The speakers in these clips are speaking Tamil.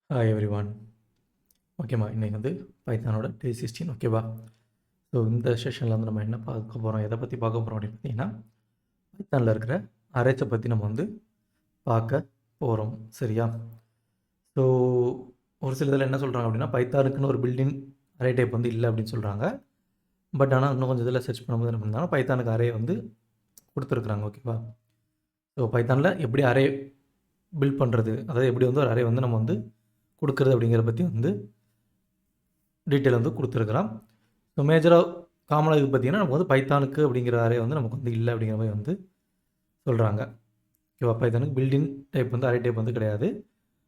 Hi everyone. ஓகேம்மா, இன்றைக்கி வந்து பைத்தானோட டே 16 ஓகேவா. ஸோ இந்த செஷனில் வந்து நம்ம என்ன பார்க்க போகிறோம், எதை பற்றி பார்க்க போகிறோம் அப்படின்னு பார்த்தீங்கன்னா, பைத்தானில் இருக்கிற அரேஸை பற்றி நம்ம வந்து பார்க்க போகிறோம். சரியா? ஸோ ஒரு சில இதில் என்ன சொல்கிறாங்க அப்படின்னா, பைத்தானுக்குன்னு ஒரு பில்டிங் அரே டைப் வந்து இல்லை அப்படின்னு சொல்கிறாங்க. பட் ஆனால் இன்னும் கொஞ்சம் இதில் சர்ச் பண்ணும்போது என்ன பண்ணாங்கன்னா, பைத்தானுக்கு அரே வந்து கொடுத்துருக்குறாங்க. ஓகேவா. ஸோ பைத்தானில் எப்படி அரே பில்ட் பண்ணுறது, அதாவது எப்படி வந்து ஒரு அரே வந்து நம்ம வந்து கொடுக்குறது அப்படிங்கிறத பற்றி வந்து டீட்டெயில் வந்து கொடுத்துருக்குறான். ஸோ மேஜராக காமனாக இது பார்த்திங்கன்னா நமக்கு வந்து பைத்தானுக்கு அப்படிங்கிற அரே வந்து நமக்கு வந்து இல்லை அப்படிங்கிற மாதிரி வந்து சொல்கிறாங்க. ஓகேவா. பைத்தானுக்கு பில்டிங் டைப் வந்து அரே டைப் வந்து கிடையாது.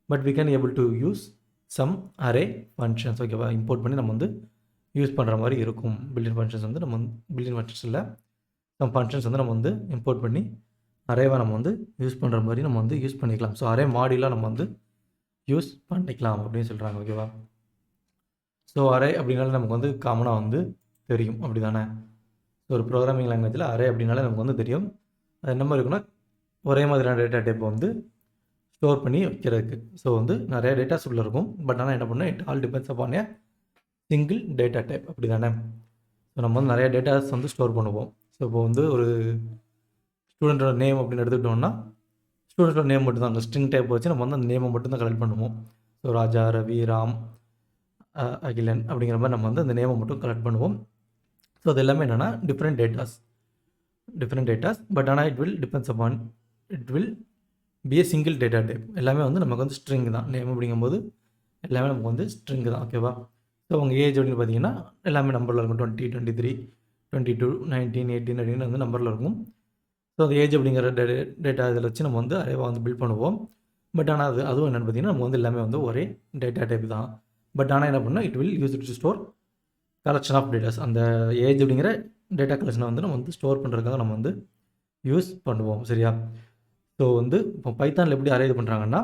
But we can able to use some array functions. ஓகேவா. இம்போர்ட் பண்ணி நம்ம வந்து யூஸ் பண்ணுற மாதிரி இருக்கும். பில்டிங் ஃபங்க்ஷன்ஸ் வந்து நம்ம பில்டிங் ஃபங்க்ஷன்ஸ் இல்லை, சம் ஃபங்க்ஷன்ஸ் வந்து நம்ம வந்து இம்போர்ட் பண்ணி அரேவாக நம்ம வந்து யூஸ் பண்ணுற மாதிரி நம்ம வந்து யூஸ் பண்ணிக்கலாம். ஸோ அரே மாடியூலாக நம்ம வந்து யூஸ் பண்ணிக்கலாம் அப்படின்னு சொல்கிறாங்க. ஓகேவா. ஸோ அரே அப்படின்னாலே நமக்கு வந்து காமனாக வந்து தெரியும், அப்படி தானே. ஸோ ஒரு ப்ரோக்ராமிங் லாங்குவேஜில் அரே அப்படின்னாலே நமக்கு வந்து தெரியும். அது என்ன மாதிரி இருக்குன்னா, ஒரே மாதிரியான டேட்டா டைப் வந்து ஸ்டோர் பண்ணி வைக்கிறதுக்கு. ஸோ வந்து நிறைய டேட்டாஸ் உள்ளே இருக்கும். பட் ஆனால் என்ன பண்ணால் it all depends upon a single data type, அப்படி தானே. ஸோ நம்ம வந்து நிறைய டேட்டாஸ் வந்து ஸ்டோர் பண்ணுவோம். ஸோ இப்போ வந்து ஒரு ஸ்டூடெண்ட்டோட நேம் அப்படின்னு எடுத்துக்கிட்டோம்னா, ஸ்டூடெண்ட்டோட நேம் மட்டும் தான் அந்த ஸ்ட்ரிங் டைப் வச்சு நம்ம வந்து அந்த நேமை மட்டும் தான் கலெக்ட் பண்ணுவோம். ஸோ ராஜா, ரவி, ராம், அகிலன் அப்படிங்கிற மாதிரி நம்ம வந்து அந்த நேமை மட்டும் கலெக்ட் பண்ணுவோம். ஸோ அது எல்லாமே என்னென்னா டிஃப்ரெண்ட் டேட்டாஸ். பட் ஆனால் it will B A single data type. எல்லாமே வந்து நமக்கு வந்து ஸ்ட்ரிங் தான். நேம் அப்படிங்கும்போது எல்லாமே நமக்கு வந்து ஸ்ட்ரிங் தான். ஓகேவா. ஸோ உங்கள் ஏஜ் அப்படின்னு பார்த்தீங்கன்னா எல்லாமே நம்பரில் இருக்கும். 20, 23, 22, 19, 18 அப்படின்னு வந்து நம்பரில் இருக்கும். ஸோ அந்த ஏஜ் அப்படிங்கிற டேட்டா இதில் வச்சு நம்ம வந்து அரேவாக வந்து பில்ட் பண்ணுவோம். பட் ஆனால் அதுவும் என்னென்னு பார்த்தீங்கன்னா நம்ம வந்து எல்லாமே வந்து ஒரே டேட்டா டைப் தான். பட் ஆனால் என்ன பண்ணால் it will use to store collection of datas. அந்த ஏஜ் அப்படிங்கிற டேட்டா கலெக்ஷனை வந்து நம்ம வந்து ஸ்டோர் பண்ணுறதுக்காக நம்ம வந்து யூஸ் பண்ணுவோம். சரியா. ஸோ வந்து இப்போ பைத்தானில் எப்படி அரே இது பண்ணுறாங்கன்னா,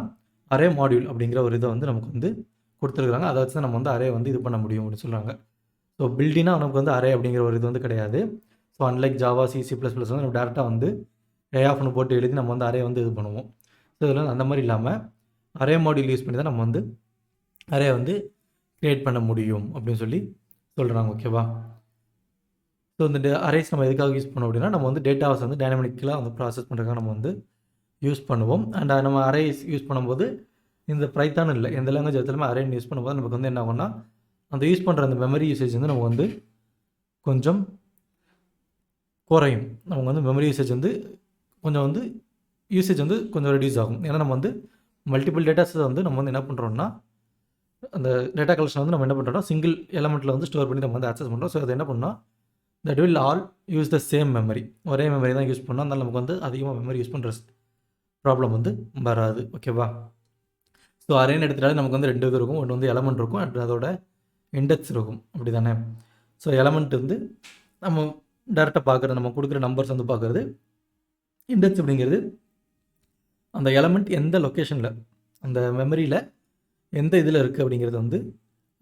அரே மாடியூல் அப்படிங்கிற ஒரு இதை வந்து நமக்கு வந்து கொடுத்துருக்குறாங்க. அதை வச்சு தான் நம்ம வந்து அரே வந்து இது பண்ண முடியும் அப்படின்னு சொல்கிறாங்க. ஸோ பில்டினா நமக்கு வந்து அரே அப்படிங்கிற ஒரு இது வந்து கிடையாது. ஸோ அன்லைக் ஜாவா, C++ வந்து நம்ம டேரெக்டாக வந்து ஏஆஃப்னு போட்டு எழுதி நம்ம வந்து அரே வந்து இது பண்ணுவோம். ஸோ இதில் அந்த மாதிரி இல்லாமல் அரே மாடியூல் யூஸ் பண்ணி தான் நம்ம வந்து அரே வந்து க்ரியேட் பண்ண முடியும் அப்படின்னு சொல்லி சொல்கிறாங்க. ஓகேவா. ஸோ இந்த அரேஸ் நம்ம எதுக்காக யூஸ் பண்ணோம் அப்படின்னா, நம்ம வந்து டேட்டாஸ் வந்து டைனமிக்கலாக வந்து ப்ராசஸ் பண்ணுறதுக்காக நம்ம வந்து யூஸ் பண்ணுவோம். அண்ட் நம்ம அரேஸ் யூஸ் பண்ணும்போது இந்த பைத்தான் இல்லை, எந்த லாங்குவேஜ் எடுத்தாலுமே அரே யூஸ் பண்ணும்போது நமக்கு வந்து என்ன ஆகும்னா, அந்த யூஸ் பண்ணுற அந்த மெமரி யூசேஜ் வந்து நம்ம வந்து கொஞ்சம் குறையும். நமக்கு வந்து மெமரி யூசேஜ் வந்து கொஞ்சம் வந்து யூசேஜ் வந்து கொஞ்சம் ரெடியூஸ் ஆகும். ஏன்னா நம்ம வந்து மல்டிபிள் டேட்டாஸை வந்து நம்ம வந்து என்ன பண்ணுறோம்னா, அந்த டேட்டா கலெக்ஷன் வந்து நம்ம என்ன பண்ணுறோம்னா சிங்கிள் எலமெண்ட்டில் வந்து ஸ்டோர் பண்ணி நம்ம வந்து ஆக்சஸ் பண்ணுறோம். ஸோ அதை என்ன பண்ணால் that will all use the same memory. ஒரே மெமரி தான் யூஸ் பண்ணோம். அதனால் நமக்கு வந்து அதிகமாக மெமரி யூஸ் பண்ணுற ப்ராப்ளம் வந்து வராது. ஓகேவா. ஸோ அரேன்னு எடுத்துட்டாலே நமக்கு வந்து 2 இது இருக்கும். ஒன்று வந்து எலமெண்ட் இருக்கும், அண்ட் அதோட இண்டெக்ஸ் இருக்கும், அப்படி தானே. ஸோ எலமெண்ட் வந்து நம்ம டேரெக்டாக பார்க்குறது, நம்ம கொடுக்குற நம்பர்ஸ் வந்து பார்க்குறது. இண்டெக்ஸ் அப்படிங்கிறது அந்த எலமெண்ட் எந்த லொக்கேஷனில், அந்த மெமரியில் எந்த இதில் இருக்குது அப்படிங்கிறது வந்து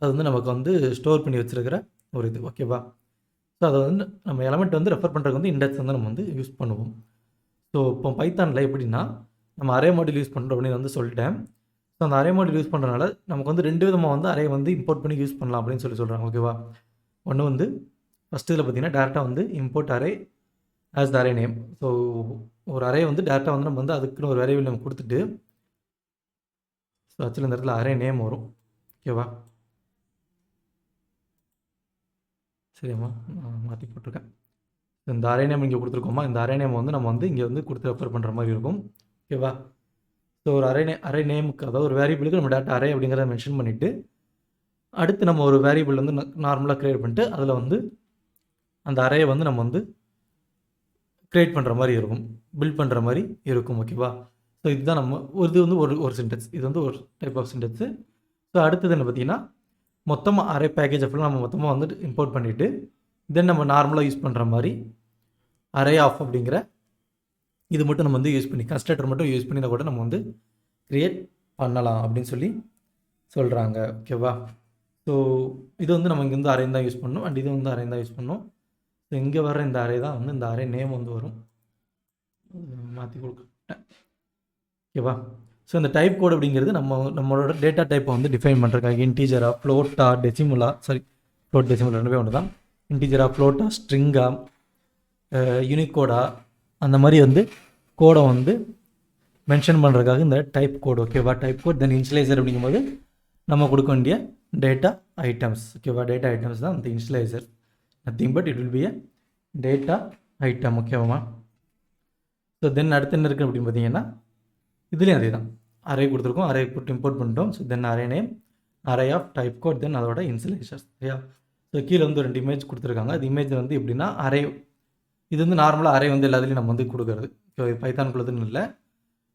அது வந்து நமக்கு வந்து ஸ்டோர் பண்ணி வச்சுருக்கிற ஒரு இது. ஓகேவா. ஸோ அதை வந்து நம்ம எலமெண்ட் வந்து ரெஃபர் பண்ணுறதுக்கு வந்து இண்டெக்ஸ் வந்து நம்ம வந்து யூஸ் பண்ணுவோம். ஸோ இப்போ பைத்தானில் எப்படின்னா, நம்ம அரே மாடியூல் யூஸ் பண்ணுறோம் அப்படின்னு வந்து சொல்லிட்டேன். ஸோ அந்த அரே மாடியூல் யூஸ் பண்ணுறதுனால நமக்கு வந்து 2 விதமாக வந்து அரே வந்து இம்போர்ட் பண்ணி யூஸ் பண்ணலாம் அப்படின்னு சொல்கிறாங்க. ஓகேவா. ஒன்று வந்து ஃபஸ்ட்டு இதில் பார்த்தீங்கன்னா டேரெக்டாக வந்து இம்போர்ட் அரே ஆஸ் த அரே நேம். ஸோ ஒரு அரே வந்து டேரெக்டாக வந்து நம்ம வந்து அதுக்குன்னு ஒரு வேரியபிள் நம்ம கொடுத்துட்டு, ஸோ ஆக்சுவலி இந்த இடத்துல அரே நேம் வரும். ஓகேவா. சரியாம்மா, நான் மாற்றி போட்டிருக்கேன். இந்த அரே நேம் இங்கே கொடுத்துருக்கோமா, இந்த அரே நேம் வந்து நம்ம வந்து இங்கே வந்து கொடுத்து ரெஃபர் பண்ணுற மாதிரி இருக்கும். ஓகேவா. ஸோ ஒரு அரே நேமுக்கு, அதாவது ஒரு வேரியபிளுக்கு நம்ம டேட்டா அரே அப்படிங்கிறத மென்ஷன் பண்ணிவிட்டு, அடுத்து நம்ம ஒரு வேரியபிள் வந்து நார்மலாக க்ரியேட் பண்ணிட்டு அதில் வந்து அந்த அரேயை வந்து நம்ம வந்து க்ரியேட் பண்ணுற மாதிரி இருக்கும், பில்ட் பண்ணுற மாதிரி இருக்கும். ஓகேவா. ஸோ இதுதான் நம்ம இது வந்து ஒரு சின்டெக்ஸ். இது வந்து ஒரு டைப் ஆஃப் சின்டெக்ஸு. ஸோ அடுத்தது என்ன பார்த்தீங்கன்னா, மொத்தமாக அரே பேக்கேஜ் ஃபுல்லாக நம்ம மொத்தமாக வந்து இம்போர்ட் பண்ணிவிட்டு, தென் நம்ம நார்மலாக யூஸ் பண்ணுற மாதிரி அரே ஆஃப் அப்படிங்கிற இது மட்டும் நம்ம வந்து யூஸ் பண்ணி, கன்ஸ்ட்ரக்டர் மட்டும் யூஸ் பண்ணி கூட நம்ம வந்து க்ரியேட் பண்ணலாம் அப்படின்னு சொல்லி சொல்கிறாங்க. ஓகேவா. ஸோ இது வந்து நம்ம இங்கே வந்து அரே தான் யூஸ் பண்ணணும், அண்ட் இது வந்து அரே தான் யூஸ் பண்ணணும். ஸோ இங்கே வர இந்த அரே தான் வந்து இந்த அரே நேம் வந்து வரும், மாற்றி கொடுக்குறேன். ஓகேவா. ஸோ இந்த டைப் கோட் அப்படிங்கிறது நம்மளோட டேட்டா டைப்பை வந்து டிஃபைன் பண்ணுறதுக்காக இன்டீஜரா, ஃப்ளோட்டா, டெசிமலா, ஃப்ளோட் டெசிமல் ரெண்டுமே ஒன்று தான். இன்டீஜரா, ஃப்ளோட்டா, ஸ்ட்ரிங்கா, யூனிகோடா, அந்த மாதிரி வந்து கோடை வந்து மென்ஷன் பண்ணுறதுக்காக இந்த டைப் கோட். ஓகேவா? டைப் கோட் தென் இனிஷியலைசர் அப்படிங்கும்போது நம்ம கொடுக்க வேண்டிய டேட்டா ஐட்டம்ஸ். ஓகேவா? டேட்டா ஐட்டம்ஸ் தான் இந்த initialiser. Nothing but it will be a data item. ஓகேவா? ஸோ தென் அடுத்து என்ன இருக்குது அப்படின்னு பார்த்தீங்கன்னா இதுலேயும் அதே தான். அரே கொடுத்துருக்கோம், அரே போட்டு இம்போர்ட் பண்ணிட்டோம். So then array name, array of type code, then அதோட இனிஷியலைசர்ஸ். சரியா? ஸோ கீழே வந்து 2 இமேஜ் கொடுத்துருக்காங்க. அது இமேஜ் வந்து எப்படின்னா அரே, இது வந்து நார்மலாக அரே வந்து எல்லாத்துலேயும் நம்ம வந்து கொடுக்குறது. பைத்தானுக்குள்ளதுன்னு இல்லை.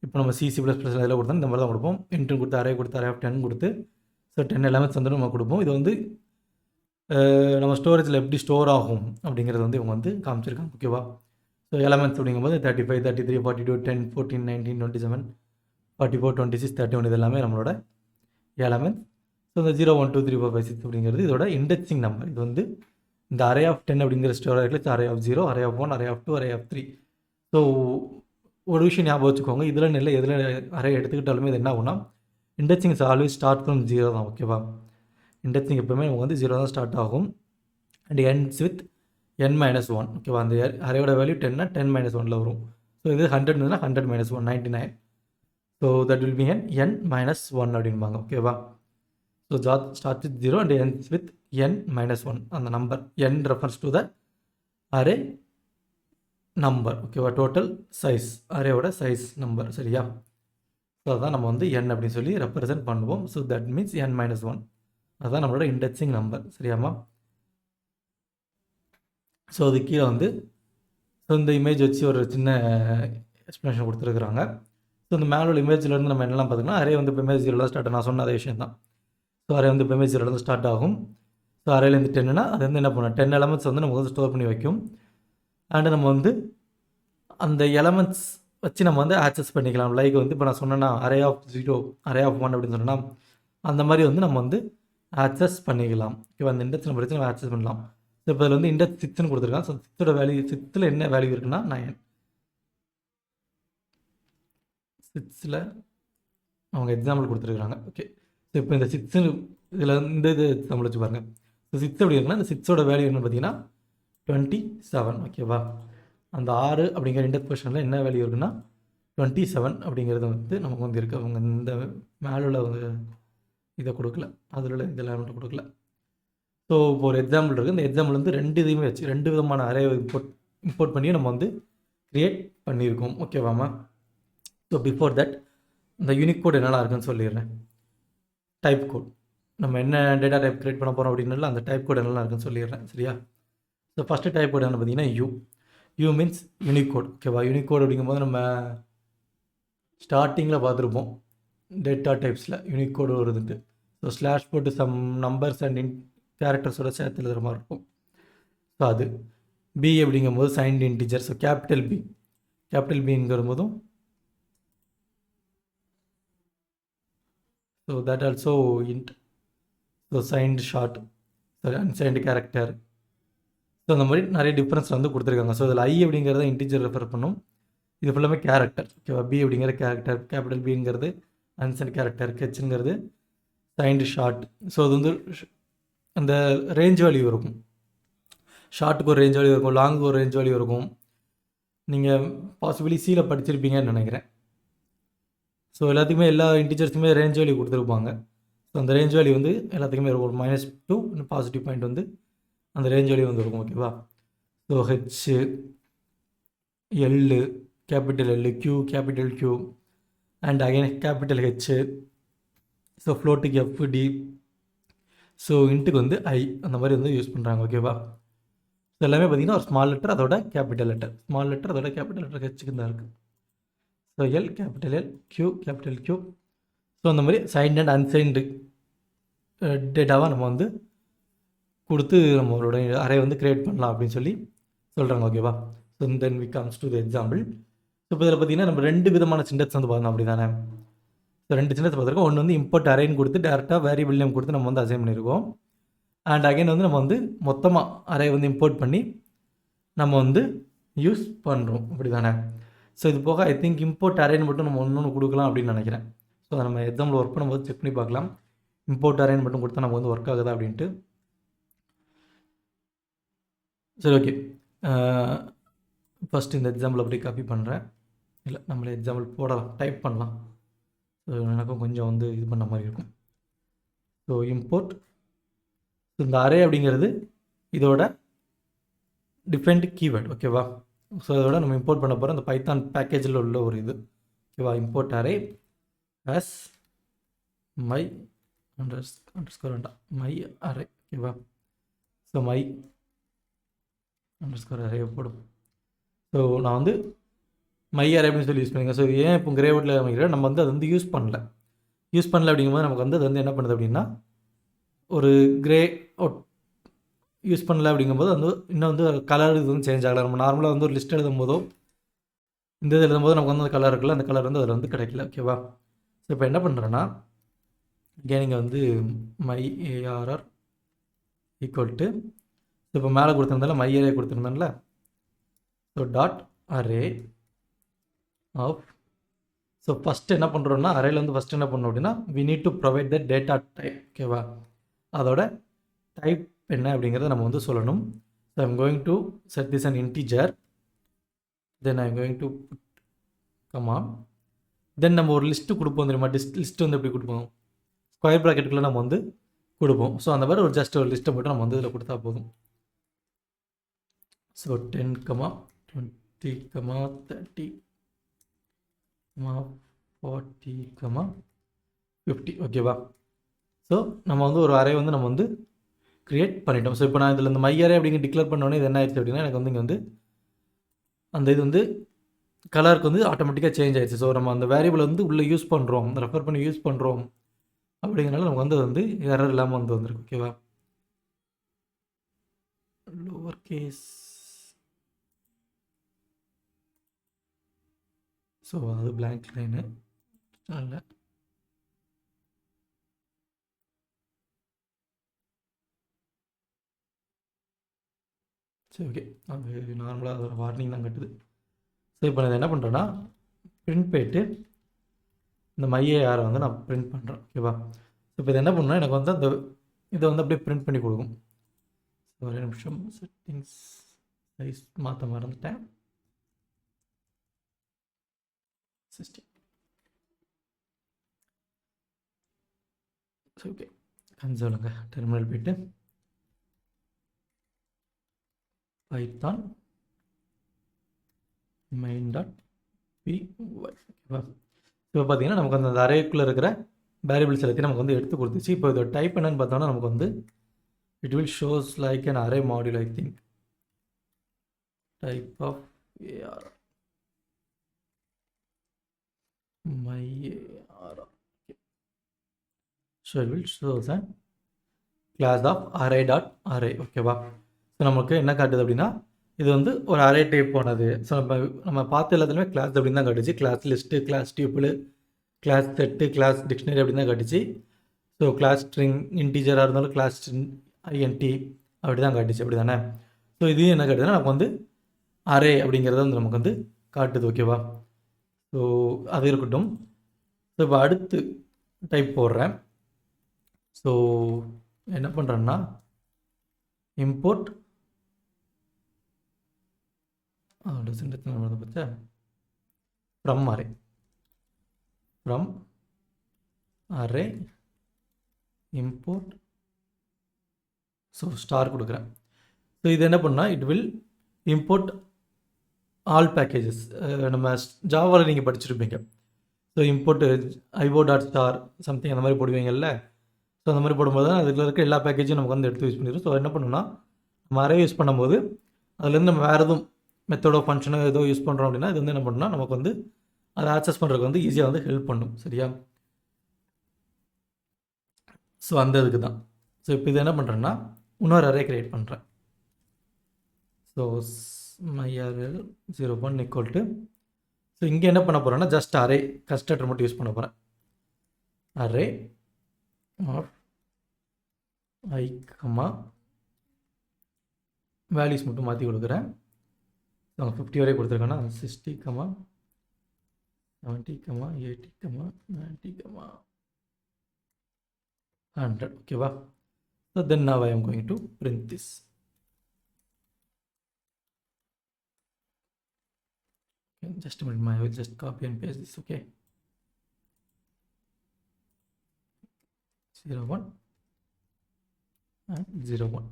இப்போ நம்ம C++ இதில் கொடுத்தோம் இந்த மாதிரி தான் கொடுப்போம். இன்ட்ரு கொடுத்து அரே கொடுத்து அரே ஆஃப் 10 கொடுத்து ஸோ 10 எலமெண்ட்ஸ் வந்து நம்ம கொடுப்போம். இது வந்து நம்ம ஸ்டோரேஜில் எப்படி ஸ்டோர் ஆகும் அப்படிங்கிறது வந்து இவங்க வந்து காமிச்சிருக்காங்க. ஓகேவா? ஸோ எலமெண்ட்ஸ் அப்படிங்கும்போது 35, 33, 42, 10, 14, 19, 27, 44, 26, 31 இது எல்லாமே நம்மளோட எலமெண்ட்ஸ். ஸோ இந்த 0, 1, 2, 3, 4, 5, 6 அப்படிங்கிறது இதோட இண்டெக்ஸிங் நம்பர். இது வந்து இந்த அரே ஆஃப் 10 அப்படிங்கிற ஸ்டோரேஜில் array of 0, array of 1, array of 2, array of 3. So ஒரு விஷயம் ஞாபகம் வச்சுக்கோங்க, இதில் இல்லை எதில் அரே எடுத்துக்கிட்டாலுமே இது என்ன ஆகும்னா indexing is always start from 0 தான். ஓகேவா? இண்டெக்ஸிங் எப்போவுமே நமக்கு வந்து 0 தான் ஸ்டார்ட் ஆகும் அண்ட் ends with n-1. ஓகேவா? அந்த அரேயோட வேல்யூ 10னா 10 - 1ல் வரும். ஸோ இது 100 100 - 1 99. So that will be n-1 அப்படின்பாங்க. ஓகேவா? So start with 0 and ends with n-1. அந்த number n refers to the array number. ஓகேவா? டோட்டல் சைஸ், அரேயோட சைஸ் நம்பர். சரியா? ஸோ அதான் நம்ம வந்து n அப்படின்னு சொல்லி ரெப்ரசென்ட் பண்ணுவோம். So that means n-1. அதுதான் நம்மளோட இண்டெக்ஸிங் நம்பர். சரியாமா? ஸோ அது கீழே வந்து ஸோ இந்த இமேஜ் வச்சு ஒரு சின்ன எக்ஸ்ப்ளனேஷன் கொடுத்துருக்குறாங்க. ஸோ இந்த மேலே உள்ள இமேஜிலேருந்து நம்ம என்னெல்லாம் பார்த்திங்கன்னா அரே வந்து இப்போ இமேஜ் 0 ஸ்டார்ட் ஆகும். நான் சொன்ன அதே விஷயம் தான். ஸோ அரே வந்து இப்போ இமேஜ் 0 ஸ்டார்ட் ஆகும். ஸோ அரேலேருந்து 10னா அது வந்து என்ன பண்ணும், 10 எலமெண்ட்ஸ் வந்து நமக்கு வந்து ஸ்டோர் பண்ணி வைக்கும். அண்டு நம்ம வந்து அந்த எலமெண்ட்ஸ் வச்சு நம்ம வந்து ஆக்சஸ் பண்ணிக்கலாம். லைக் வந்து இப்போ நான் சொன்னேன்னா அரே ஆஃப் 0, அரே ஆஃப் 1 அப்படின்னு சொன்னேன்னா அந்த மாதிரி வந்து நம்ம வந்து ஆக்சஸ் பண்ணிக்கலாம். ஓகேவா? அந்த இண்டெக்ஸ் நம்பர் வச்சு நம்ம ஆக்சஸ் பண்ணலாம். ஸோ இப்போ அதில் வந்து இண்டெக்ஸ் 6ன்னு கொடுத்துருக்காங்க. ஸோ 6ஓட வேல்யூ 6ல் என்ன வேல்யூ இருக்குன்னா 9. 6ல் அவங்க எக்ஸாம்பிள் கொடுத்துருக்குறாங்க. ஓகே. ஸோ இப்போ இந்த 6 இதில் இந்த இது எக்ஸாம்பிள் வச்சு பாருங்கள். ஸோ 6 எப்படி இருக்குன்னா இந்த 6ஓட வேல்யூ என்னன்னு பார்த்தீங்கன்னா 27. ஓகேவா? அந்த 6 அப்படிங்கிற இண்டெக்ஸ் பொசிஷனில் என்ன வேல்யூ இருக்குன்னா 27 அப்படிங்கிறது வந்து நமக்கு வந்து இருக்குது. அவங்க இந்த மேலே உள்ள இதை கொடுக்கல, அதில் உள்ள இதெல்லாம் மட்டும் கொடுக்கல. ஸோ இப்போ ஒரு எக்ஸாம்பிள் இருக்குது. இந்த எக்ஸாம்பிள் வந்து 2 இதையுமே வச்சு 2 விதமான அரே இம்போர்ட் பண்ணி நம்ம வந்து க்ரியேட் பண்ணியிருக்கோம். ஓகேவாமா? ஸோ பிஃபோர் தட் இந்த யூனிக் கோட் என்னெல்லாம் இருக்குன்னு சொல்லிடுறேன். டைப் கோட், நம்ம என்ன டேட்டா டைப் க்ரியேட் பண்ண போகிறோம் அப்படின்னால அந்த டைப் கோட் என்னெல்லாம் இருக்குன்னு சொல்லிடுறேன். சரியா? ஸோ ஃபஸ்ட்டு டைப் கோட் என்ன பார்த்தீங்கன்னா யூ மீன்ஸ் யூனிக் கோட். ஓகேவா? யூனிக் கோட் அப்படிங்கும்போது நம்ம ஸ்டார்டிங்கில் பார்த்துருப்போம் டேட்டா டைப்ஸில் யூனிக் கோடு வருதுன்ட்டு. ஸோ ஸ்லாஷ் போட்டு சம் நம்பர்ஸ் அண்ட் கேரக்டர்ஸோட சேர்த்து எழுதுகிற மாதிரி இருக்கும். ஸோ அது பி அப்படிங்கும்போது சைன்ட் இன்டிஜர். ஸோ கேபிட்டல் பிங்கிற போதும் so that also int. So signed short, sorry unsigned character. So அந்த மாதிரி நிறைய டிஃப்ரென்ஸ் வந்து கொடுத்துருக்காங்க. ஸோ இதில் ஐ அப்படிங்கிறத இன்டிஜர் ரெஃபர் பண்ணும். இது ஃபுல்லாமே கேரக்டர். ஓகேவா? பி அப்படிங்கிற கேரக்டர், கேபிட்டல் பிங்கிறது அன்சைன்ட் கேரக்டர், ஹெச்ங்கிறது சைன்டு ஷார்ட். ஸோ அது வந்து அந்த ரேஞ்ச் வேல்யூ இருக்கும். ஷார்ட்டுக்கு ஒரு ரேஞ்ச் வேல்யூ இருக்கும், லாங்குக்கு ஒரு ரேஞ்ச் வேல்யூ இருக்கும். நீங்கள் பாசிபிளி சியில் படிச்சிருப்பீங்கன்னு நினைக்கிறேன். ஸோ எல்லாத்துக்குமே எல்லா இன்டிஜர்ஸுக்குமே ரேஞ்ச் வேல்யூ கொடுத்துருப்பாங்க. ஸோ அந்த ரேஞ்ச் வேல்யூ வந்து எல்லாத்துக்குமே ஒரு -2 பாசிட்டிவ் பாயிண்ட் வந்து அந்த ரேஞ்ச் வேல்யூ வந்து இருக்கும். ஓகேவா? So H, L, capital L, Q, capital Q and again capital H. So ஃப்ளோட்டுக்கு எஃப், டி. ஸோ இன்ட்டுக்கு வந்து ஐ, அந்த மாதிரி வந்து யூஸ் பண்ணுறாங்க. ஓகேவா? ஸோ எல்லாமே பார்த்திங்கன்னா ஒரு ஸ்மால் லெட்டர் அதோட கேபிட்டல் லெட்டர், ஸ்மால் லெட்டர் அதோட கேபிட்டல் லெட்டர் ஹெச்சுக்கு தான் இருக்குது. So L, capital L, Q, capital Q. So அந்த மாதிரி சைன்ட் அண்ட் அன்சைன்டு டேட்டாவாக நம்ம வந்து கொடுத்து நம்மளோட அரே வந்து க்ரியேட் பண்ணலாம் அப்படின்னு சொல்லி சொல்கிறாங்க. ஓகேவா? So then we comes to the example. So இப்போ இதில் பார்த்திங்கன்னா நம்ம 2 விதமான சிண்டெக்ஸ் வந்து பார்த்தோம். அப்படி தானே? ஸோ 2 சிண்டெக்ஸ் பார்த்துருக்கோம். ஒன்று வந்து இம்போர்ட் அரேன்னு கொடுத்து டேரெக்டாக வேரியபிள் நேம் கொடுத்து நம்ம வந்து அசைன் பண்ணியிருக்கோம். அண்ட் அகைன் வந்து நம்ம வந்து மொத்தமாக அரே வந்து இம்போர்ட் பண்ணி நம்ம வந்து யூஸ் பண்ணுறோம். அப்படி தானே? ஸோ இது போக ஐ திங்க் இம்போர்ட் அரேன்னு மட்டும் நம்ம ஒன்று கொடுக்கலாம் அப்படின்னு நினைக்கிறேன். ஸோ அதை நம்ம எக்ஸாம்பிள் ஒர்க் பண்ணும்போது செக் பண்ணி பார்க்கலாம். இம்போர்ட் அரேன்னு மட்டும் கொடுத்தா நம்ம வந்து ஒர்க் ஆகுதா அப்படின்ட்டு. சரி, ஓகே. ஃபஸ்ட்டு இந்த எக்ஸாம்பிள் அப்படி காப்பி பண்ணுறேன். இல்லை, நம்மளே எக்ஸாம்பிள் போடலாம், டைப் பண்ணலாம். ஸோ எனக்கும் கொஞ்சம் வந்து இது பண்ண மாதிரி இருக்கும். ஸோ இம்போர்ட், இந்த அரே அப்படிங்கிறது இதோட டிஃபரெண்ட் கீவேர்டு, ஓகேவா? ஸோ இதோட நம்ம இம்போர்ட் பண்ண போகிற அந்த பைத்தான் பேக்கேஜில் உள்ள ஒரு இது, ஓகேவா? Import array as my underscore வேண்டாம், my array, ஓகேவா? ஸோ my underscore array போடும். ஸோ நான் வந்து my array அப்படின்னு சொல்லி யூஸ் பண்ணிங்க. ஸோ ஏன் இப்போ கிரே வுட்டில் அமைக்கிற நம்ம வந்து அது வந்து யூஸ் பண்ணல அப்படிங்கும்போது நமக்கு வந்து அது வந்து என்ன பண்ணுது அப்படின்னா, ஒரு கிரே அவுட் யூஸ் பண்ணல அப்படிங்கும்போது வந்து இன்னும் வந்து கலர் இது வந்து சேஞ்ச் ஆகலை. நம்ம நார்மலாக வந்து ஒரு லிஸ்ட் எழுதும் போதோ இந்த இது எழுதும்போது நமக்கு வந்து அந்த கலர் இருக்குல்ல, அந்த கலர் வந்து அதில் வந்து கிடைக்கல, ஓகேவா? ஸோ இப்போ என்ன பண்ணுறேன்னா, இங்கே நீங்கள் வந்து மை ஏஆர்ஆர் ஈக்குவல் டு, இப்போ மேலே கொடுத்துருந்தால மை அரே கொடுத்துருந்தேன்ல, so dot array of, so first என்ன பண்ணுறோன்னா, அரேயில் வந்து ஃபஸ்ட்டு என்ன பண்ணணும் அப்படின்னா, we need to provide the data type, ஓகேவா? அதோட டைப் என்ன அப்படிங்கிறத நம்ம வந்து சொல்லணும். So I'm going to set this an integer, then I'm going to comma, then நம்ம ஒரு லிஸ்ட்டு கொடுப்போம் தெரியுமா? லிஸ்ட்டு வந்து எப்படி கொடுப்போம்? ஸ்கொயர் ப்ராக்கெட்டுக்குள்ளே நம்ம வந்து கொடுப்போம். ஸோ அந்த மாதிரி ஒரு ஜஸ்ட் ஒரு லிஸ்ட்டை மட்டும் நம்ம வந்து இதில் கொடுத்தா போதும். ஸோ 10, 20, 30, 40, 50, ஓகேவா? ஸோ நம்ம வந்து ஒரு அரே வந்து நம்ம வந்து க்ரியேட் பண்ணிட்டோம். ஸோ இப்போ நான் இதில் இந்த மை அரே அப்படிங்கிற டிக்ளேர் பண்ணோன்னே இது என்ன ஆயிடுச்சு அப்படின்னா, எனக்கு வந்து இங்கே வந்து அந்த இது வந்து கலருக்கு வந்து ஆட்டோமேட்டிக்காக சேஞ்ச் ஆயிடுச்சு. ஸோ நம்ம அந்த வேரியபிள் வந்து உள்ளே யூஸ் பண்ணுறோம், ரெஃபர் பண்ணி யூஸ் பண்ணுறோம் அப்படிங்கிறனால நமக்கு வந்து வந்து எரர் இல்லாமல் வந்து வந்திருக்கு, ஓகேவா? லோவர் கேஸ், ஸோ அது பிளாங்க் லைனு இல்லை, சரி, ஓகே. அது நார்மலாக அதோட வார்னிங் தான் கட்டுது. ஸோ இப்போ நான் என்ன பண்ணுறேன்னா, பிரிண்ட் போய்ட்டு இந்த மையை யாரை வந்து நான் பிரிண்ட் பண்ணுறேன், ஓகேவா? ஸோ இப்போ இது என்ன பண்ணால் எனக்கு வந்து அந்த இதை வந்து அப்படியே பிரிண்ட் பண்ணி கொடுக்கும். ஒரு நிமிஷம், செட்டிங்ஸ் சைஸ் மாற்ற மறந்துட்டேன். 60, ஸோ ஓகே. கன்சோலுங்க, டெர்மினல் போய்ட்டு பைத்தான் main.py, ஓகேவா? இப்போ பார்த்தீங்கன்னா நமக்கு அந்த அரேக்குள்ளே இருக்கிற வேரியபிள்ஸ் எல்லாத்தையும் நமக்கு வந்து எடுத்து கொடுத்துச்சு. இப்போ இதோட டைப் என்னன்னு பார்த்தோம்னா நமக்கு வந்து it will shows like an array module, I think, type of AR, my AR, okay. So it will shows a class of array.array, ஓகேவா? ஸோ நமக்கு என்ன காட்டுது அப்படின்னா, இது வந்து ஒரு அரே டைப் போனது. ஸோ நம்ம பார்த்த எல்லாத்துலேயுமே கிளாஸ் அப்படின்னு தான் காட்டுச்சு. Class list, class tuple, class set, class dictionary அப்படின்னு தான் காட்டுச்சு. ஸோ கிளாஸ் ஸ்ட்ரிங் இன்டீஜராக இருந்தாலும் கிளாஸ் ஐஎன்டி அப்படி தான் காட்டுச்சு, அப்படி தானே? ஸோ இது என்ன காட்டுதுன்னா நமக்கு வந்து அரே அப்படிங்கிறத வந்து நமக்கு வந்து காட்டுது, ஓகேவா? ஸோ அது இருக்கட்டும். ஸோ இப்போ அடுத்து டைப் போடுறேன். ஸோ என்ன பண்ணுறேன்னா, import from array, from array import, so star கொடுக்குறேன். ஸோ இது என்ன பண்ணால் it will import all packages. நம்ம ஜாவாவில் நீங்கள் படிச்சிருப்பீங்க. ஸோ இம்போர்ட் IO.star சம்திங் அந்த மாதிரி போடுவீங்கல்ல. ஸோ அந்த மாதிரி போடும்போது தான் அதில் இருக்க எல்லா பேக்கேஜும் நமக்கு வந்து எடுத்து யூஸ் பண்ணிடும். ஸோ என்ன பண்ணணும்னா, நம்ம அரே யூஸ் பண்ணும்போது அதுலேருந்து நம்ம வேறு எதுவும் மெத்தடோ ஃபங்க்ஷனோ ஏதோ யூஸ் பண்ணுறோம் அப்படின்னா இது வந்து என்ன பண்ணணும்னா நமக்கு வந்து அதை ஆக்சஸ் பண்ணுறதுக்கு வந்து ஈஸியாக வந்து ஹெல்ப் பண்ணும், சரியா? ஸோ அந்த இதுக்கு தான். ஸோ இப்போ இது என்ன பண்ணுறேன்னா, இன்னொரு அரே க்ரியேட் பண்ணுறேன். So myRL 0.1 equal to, so இங்கே என்ன பண்ண போகிறேன்னா ஜஸ்ட் அரே கன்ஸ்ட்ரக்டர் மட்டும் யூஸ் பண்ண போகிறேன். அரே ஆஃப் I, வேல்யூஸ் மட்டும் மாற்றி கொடுக்குறேன். 50 வரை கொடுத்துருக்கேன்னா 60, 70, 80, 90, 100. ஓகேவா? So then now I am going to print this. Okay, just a minute, I will just copy and paste this. Okay, 01 and 01.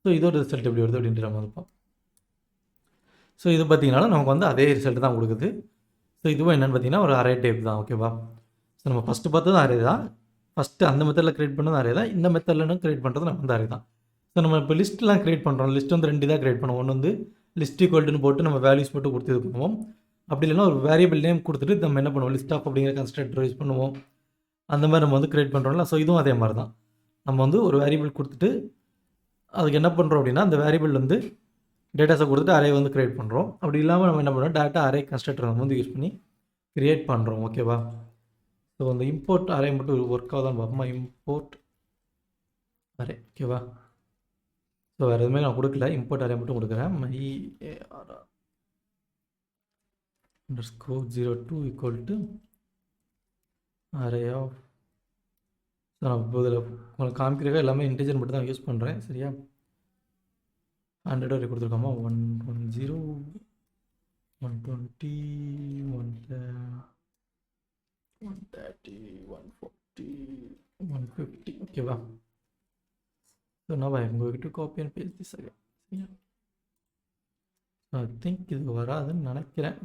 So இதோட ரிசல்ட் எப்படி வருது அப்படின்ட்டு நம்ம இருப்போம். ஸோ இது பார்த்தீங்கன்னா நமக்கு வந்து அதே ரிசல்ட் தான் கொடுக்குது. ஸோ இதுவும் என்னென்னு பார்த்தீங்கன்னா ஒரு அரே டைப் தான். ஓகேவா? ஸோ நம்ம ஃபஸ்ட்டு பார்த்ததும் அரே தான். ஃபஸ்ட்டு அந்த மெத்தடில் க்ரியேட் பண்ணதும் அரே தான். இந்த மெத்தடில் க்ரியேட் பண்ணுறது நம்ம வந்து அரே தான். ஸோ நம்ம இப்போ லிஸ்ட்லாம் க்ரியேட் பண்ணுறோம். லிஸ்ட் வந்து 2 தான் க்ரியேட் பண்ணுவோம். ஒன்று வந்து லிஸ்ட் ஈக்குவல்ட்டுன்னு போட்டு நம்ம வேல்யூஸ் மட்டும் கொடுத்து இது பண்ணுவோம். அப்படி இல்லைன்னா ஒரு வேரியபிள் நேம் கொடுத்துட்டு நம்ம என்ன பண்ணுவோம், லிஸ்ட் ஆஃப் அப்படிங்கிற கன்ஸ்ட்ரக்டர் யூஸ் பண்ணுவோம். அந்த மாதிரி நம்ம வந்து க்ரியேட் பண்ணுறோம்ல. ஸோ இதுவும் அதே மாதிரி தான். நம்ம வந்து ஒரு வேரியபிள் கொடுத்துட்டு அதுக்கு என்ன பண்ணுறோம் அப்படின்னா அந்த வேரியபிள் வந்து டேட்டாஸை கொடுத்துட்டு அரே வந்து க்ரியேட் பண்ணுறோம். அப்படி இல்லாமல் நம்ம என்ன பண்ணுறோம், டேட்டா அரே கன்ஸ்ட்ரக்டர் நம்ம வந்து யூஸ் பண்ணி க்ரியேட் பண்ணுறோம். ஓகேவா? ஸோ அந்த இம்போர்ட் அரே மட்டும் ஒர்க் ஆகுதான்னு பார்ப்போமா. Import array. ஓகேவா? ஸோ வேறு எதுவுமே நான் கொடுக்கல, இம்போர்ட் அரே மட்டும் கொடுக்குறேன். my_02 equal to array of. So நான் இப்போ இதில் உங்களுக்கு காமிக்கிறதுக்காக எல்லாமே இன்டிஜர் மட்டும் தான் யூஸ் பண்ணுறேன். சரியா? 100 வரை கொடுத்துருக்கோமா. 110 120 130 140 150. ஓகேவா? So now I am going to copy and paste this again. I think இது வராதுன்னு நினைக்கிறேன்.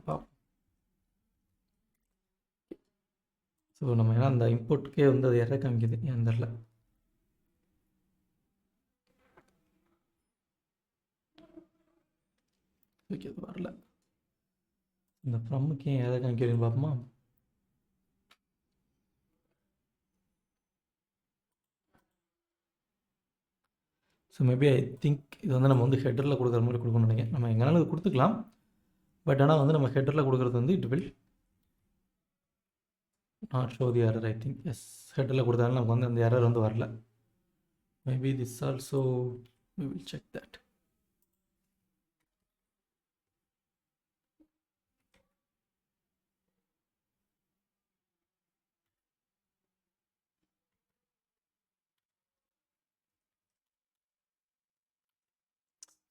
ஸோ நம்ம ஏன்னா அந்த இம்போர்ட்டுக்கே வந்து அது எரர் காமிக்குது ஏன் தெரில. ஓகே, அது வரல. இந்த ஃப்ரம்முக்கு ஏன் எரர் காமிக்கிறதுன்னு பார்ப்போமா. ஸோ மேபி ஐ திங்க் இது வந்து நம்ம வந்து ஹெட்டரில் கொடுக்குற மாதிரி கொடுக்கணும்னு நினைக்கிறேன். நம்ம எங்கேனாலும் இது கொடுத்துக்கலாம். பட் ஆனால் வந்து நம்ம ஹெட்டரில் கொடுக்குறது வந்து it will not show the error. I think yes, ஹெட்டரில் கொடுத்தாலும் நமக்கு வந்து அந்த எரர் வந்து வரல. Maybe this also we will check that.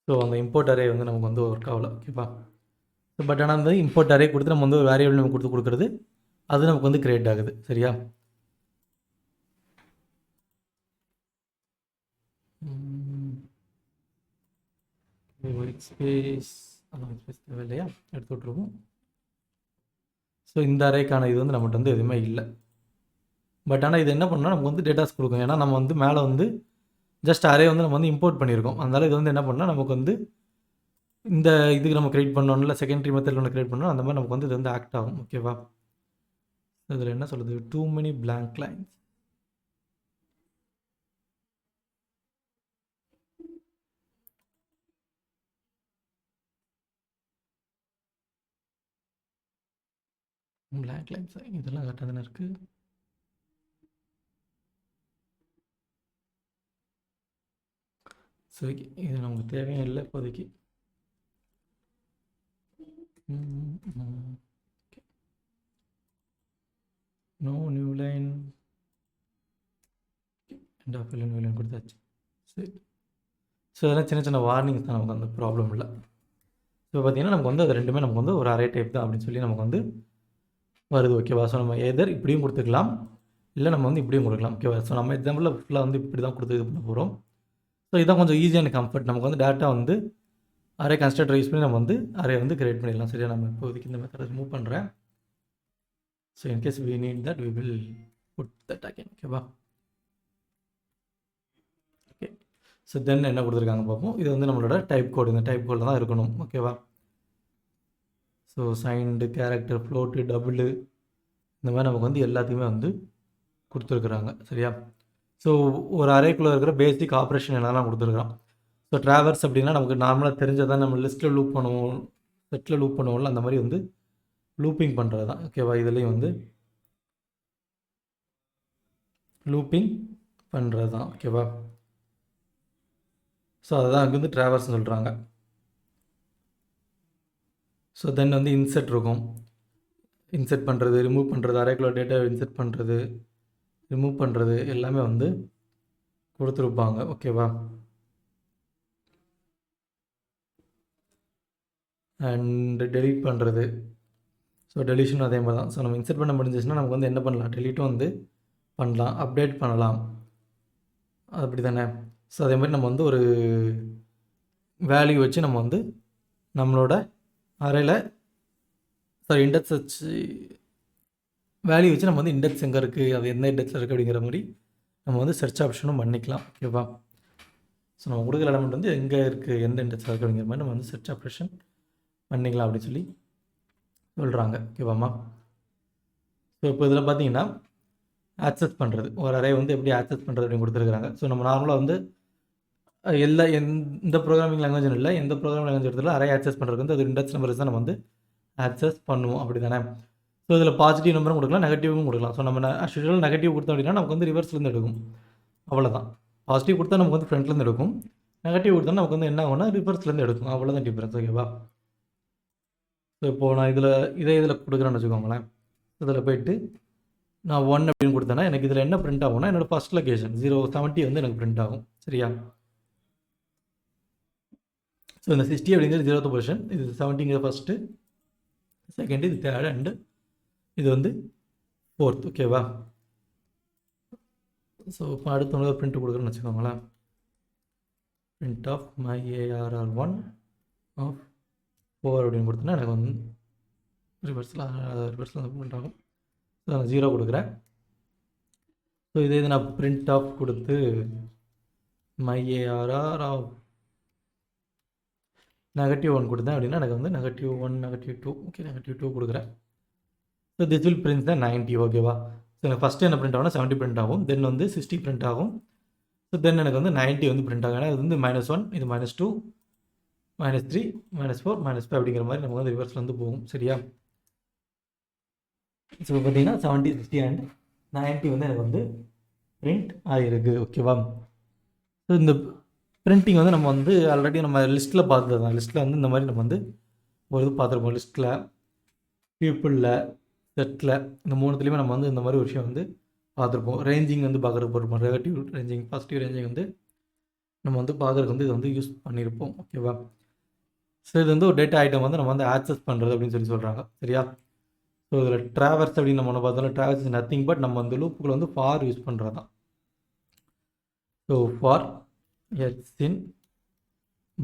So அந்த இம்போர்ட் அரே வந்து நமக்கு வந்து ஒர்க் ஆகல. ஓகேவா? ஸோ பட் ஆனால் வந்து இம்போர்ட் அரே கொடுத்து நம்ம வந்து ஒரு வேரியபிள் நம்ம கொடுக்குறது அது நமக்கு வந்து கிரியேட் ஆகுது. சரியா? ஒயிட் ஸ்பேஸ் தேவை இல்லையா, எடுத்து விட்ருவோம். ஸோ இந்த அரேக்கான இது வந்து நம்மகிட்ட வந்து எதுவுமே இல்லை. பட் ஆனால் இது என்ன பண்ணால் நமக்கு வந்து டேட்டாஸ் கொடுக்கும். ஏன்னா நம்ம வந்து மேலே வந்து ஜஸ்ட் அரே வந்து நம்ம வந்து இம்போர்ட் பண்ணியிருக்கோம். அதனால் இது வந்து என்ன பண்ணால் நமக்கு வந்து இந்த இதுக்கு நம்ம க்ரியேட் பண்ணோம்ல, செகண்டரி மெத்தடில் ஒன்று க்ரியேட் பண்ணோம், அந்த மாதிரி நமக்கு வந்து இது வந்து ஆக்ட் ஆகும். ஓகேவா? இதில் என்ன சொல்லுது, too many blank lines. blank lines இதெல்லாம் கரெக்டாக தானே இருக்குது. சரி, இது நமக்கு தேவையும் இல்லை இப்போதைக்கு. No new line end of new line கொடுத்தாச்சு. சரி, ஸோ அதெல்லாம் சின்ன சின்ன வார்னிங்ஸ் தான், நமக்கு அந்த ப்ராப்ளம் இல்லை. ஸோ பார்த்தீங்கன்னா நமக்கு வந்து அது ரெண்டுமே நமக்கு வந்து ஒரு அரே டைப் தான் அப்படின்னு சொல்லி நமக்கு வந்து வருது. ஓகேவா? ஸோ நம்ம எதர் இப்படியும் கொடுத்துக்கலாம், இல்லை நம்ம வந்து இப்படியும் கொடுக்கலாம். ஓகேவா? ஸோ நம்ம எக்ஸாம்பிளில் ஃபுல்லாக வந்து இப்படி தான் கொடுத்து இது பண்ண போகிறோம். ஸோ இதான் கொஞ்சம் ஈஸியான கம்ஃபர்ட். நமக்கு வந்து டேட்டா வந்து அரே கன்ஸ்ட்ரக்டர் யூஸ் பண்ணி நம்ம வந்து அரே வந்து கிரியேட் பண்ணிடலாம். சரியா? நம்ம இப்போதைக்கு இந்த மெத்தடை மூவ் பண்ணுறேன். So in case we need that we will put that again. ஓகேவா? ஓகே, ஸோ தென் என்ன கொடுத்துருக்காங்க பார்ப்போம். இது வந்து நம்மளோட டைப் கோடு, இந்த டைப் கோடில் தான் இருக்கணும். ஓகேவா? So signed, character, float, double, இந்த மாதிரி நமக்கு வந்து எல்லாத்தையுமே வந்து கொடுத்துருக்குறாங்க. சரியா? ஸோ ஒரு அரேக்குள்ளே இருக்கிற பேசிக் ஆப்ரேஷன் என்னெல்லாம் கொடுத்துருக்குறோம். ஸோ ட்ராவர்ஸ் அப்படின்னா நமக்கு நார்மலாக தெரிஞ்சதான், நம்ம லிஸ்ட்டில் லூப் பண்ணுவோம், செட்டில் லூப் பண்ணுவோம்ல, அந்த மாதிரி வந்து லூப்பிங் பண்ணுறது தான். ஓகேவா? இதுலேயும் வந்து லூப்பிங் பண்ணுறது தான். ஓகேவா? ஸோ அதுதான் அங்கே வந்து ட்ராவர்ஸ்னு சொல்கிறாங்க. ஸோ தென் வந்து இன்செர்ட் இருக்கும். இன்சர்ட் பண்ணுறது, ரிமூவ் பண்ணுறது, அரேக்குள்ள டேட்டாவை இன்சர்ட் பண்ணுறது, ரிமூவ் பண்ணுறது எல்லாமே வந்து கொடுத்துருப்பாங்க. ஓகேவா? அண்ட் டெலீட் பண்ணுறது. ஸோ டெலிஷனும் அதே மாதிரி தான். ஸோ நம்ம இன்சர்ட் பண்ண முடிஞ்சிச்சுன்னா நமக்கு வந்து என்ன பண்ணலாம், டெலீட்டும் வந்து பண்ணலாம், அப்டேட் பண்ணலாம். அப்படி தானே? ஸோ அதே மாதிரி நம்ம வந்து ஒரு வேல்யூ வச்சு நம்ம வந்து நம்மளோட அறையில் இண்டெக்ஸ் வச்சு வேல்யூ வச்சு நம்ம வந்து இண்டெக்ஸ் எங்கே இருக்குது, அது எந்த இண்டெக்ஸில் இருக்குது அப்படிங்கிற மாதிரி நம்ம வந்து சர்ச் ஆப்ஷனும் பண்ணிக்கலாம். ஓகேவா? ஸோ நம்ம கொடுக்குற எலமெண்ட் வந்து எங்கே இருக்குது, எந்த இண்டெக்ஸில் இருக்குது அப்படிங்கிற மாதிரி நம்ம வந்து சர்ச் ஆப்ரேஷன் பண்ணிக்கலாம் அப்படின்னு சொல்லி சொல்கிறாங்க. ஓகேவாம்மா? ஸோ இப்போ இதில் பார்த்தீங்கன்னா ஆக்சஸ் பண்ணுறது, ஒரு அரே வந்து எப்படி ஆக்சஸ் பண்ணுறது அப்படின்னு கொடுத்துருக்குறாங்க. ஸோ நம்ம நார்மலாக வந்து எல்லா எந்த ப்ரோக்ராமிங் லாங்குவேஜும் இல்லை, எந்த ப்ரோக்ராமிங் லாங்குவேஜ் எடுத்தாலும் அரே ஆக்சஸ் பண்ணுறதுக்கு வந்து அது இண்டெக்ஸ் நம்பர்ஸ் தான் நம்ம வந்து ஆக்சஸ் பண்ணுவோம். அப்படி தானே? ஸோ இதில் பாசிட்டிவ் நம்பரும் கொடுக்கலாம், நெகட்டிவும் கொடுக்கலாம். ஸோ நம்ம ஆக்சுவலாக நெகட்டிவ் கொடுத்தோம் அப்படின்னா நமக்கு வந்து ரிவர்ஸ்லேருந்து எடுக்கும். அவ்வளோதான். பாசிட்டிவ் கொடுத்தா நமக்கு வந்து ஃப்ரண்ட்லேருந்து எடுக்கும், நெகட்டிவ் கொடுத்தா நமக்கு வந்து என்ன ஆகும்னா ரிவர்ஸ்லேருந்து எடுக்கும். அவ்வளோதான் டிஃப்ரென்ஸ். ஓகேவா? ஸோ இப்போது நான் இதில் கொடுக்குறேன்னு வச்சுக்கோங்களேன். இதில் போய்ட்டு நான் 1 அப்படின்னு கொடுத்தேன்னா எனக்கு இதில் என்ன பிரிண்ட் ஆகும்னா என்னோடய ஃபஸ்ட் லொக்கேஷன் 070 வந்து எனக்கு பிரிண்ட் ஆகும். சரியா? ஸோ இந்த 60 அப்படிங்கிறது 0th பொசிஷன், இது 70ங்கிறது ஃபஸ்ட்டு, செகண்ட், இது தேர்ட், அண்டு இது வந்து 4th. ஓகேவா? ஸோ இப்போ அடுத்த ஒன்று பிரிண்ட் கொடுக்குறேன்னு வச்சுக்கோங்களேன். Print of my ARR1 of 4 அப்படின்னு கொடுத்தோன்னா எனக்கு வந்து ரிவர்ஸில் வந்து பிரிண்ட் ஆகும். ஸோ நான் 0 கொடுக்குறேன். ஸோ இதே இது நான் பிரிண்ட் ஆஃப் கொடுத்து மை ARR ஆஃப் -1 கொடுத்தேன் அப்படின்னா எனக்கு வந்து -1, -2, ஓகே, -2 கொடுக்குறேன். ஸோ திஸ் வில் பிரிண்ட் தான் 90. ஓகேவா? ஸோ எனக்கு ஃபஸ்ட்டு என்ன பிரிண்ட் ஆகும்னா 70 பிரிண்ட் ஆகும், தென் வந்து 60 பிரிண்ட் ஆகும். ஸோ தென் எனக்கு வந்து 90 வந்து பிரிண்ட் ஆகும். ஏன்னா இது வந்து -1, இது -2, -3, -4, -5 அப்படிங்கிற மாதிரி நமக்கு வந்து ரிவர்ஸில் வந்து போகும். சரியா? ஸோ இப்போ பார்த்தீங்கன்னா 70, 60 அண்ட் 90 வந்து எனக்கு வந்து பிரிண்ட் ஆகிருக்கு. ஓகேவா? ஸோ இந்த பிரிண்டிங் வந்து நம்ம வந்து ஆல்ரெடி நம்ம லிஸ்ட்டில் பார்த்தது தான். லிஸ்ட்டில் வந்து இந்த மாதிரி நம்ம வந்து ஒரு இது பார்த்துருப்போம். லிஸ்ட்டில், பீப்புளில், செட்டில், இந்த மூணுத்துலேயுமே நம்ம வந்து இந்த மாதிரி ஒரு விஷயம் வந்து பார்த்துருப்போம். ரேஞ்சிங் வந்து பார்க்குறதுக்கு போட்டிருப்போம். நெகட்டிவ் ரேஞ்சிங், பாசிட்டிவ் ரேஞ்சிங் வந்து நம்ம வந்து பார்க்குறதுக்கு வந்து இதை வந்து யூஸ் பண்ணியிருப்போம். ஓகேவா? ஸோ இது வந்து ஒரு டேட்டா ஐட்டம் வந்து நம்ம வந்து ஆக்சஸ் பண்ணுறது அப்படின்னு சொல்லி சொல்கிறாங்க. சரியா? ஸோ இதில் ட்ராவர்ஸ் அப்படின்னு நம்ம ஒன்று பார்த்தோம்னா ட்ராவர்ஸ் இஸ் நத்திங் பட் நம்ம வந்து லூப்புகளை வந்து ஃபார் யூஸ் பண்ணுறது தான். So for X in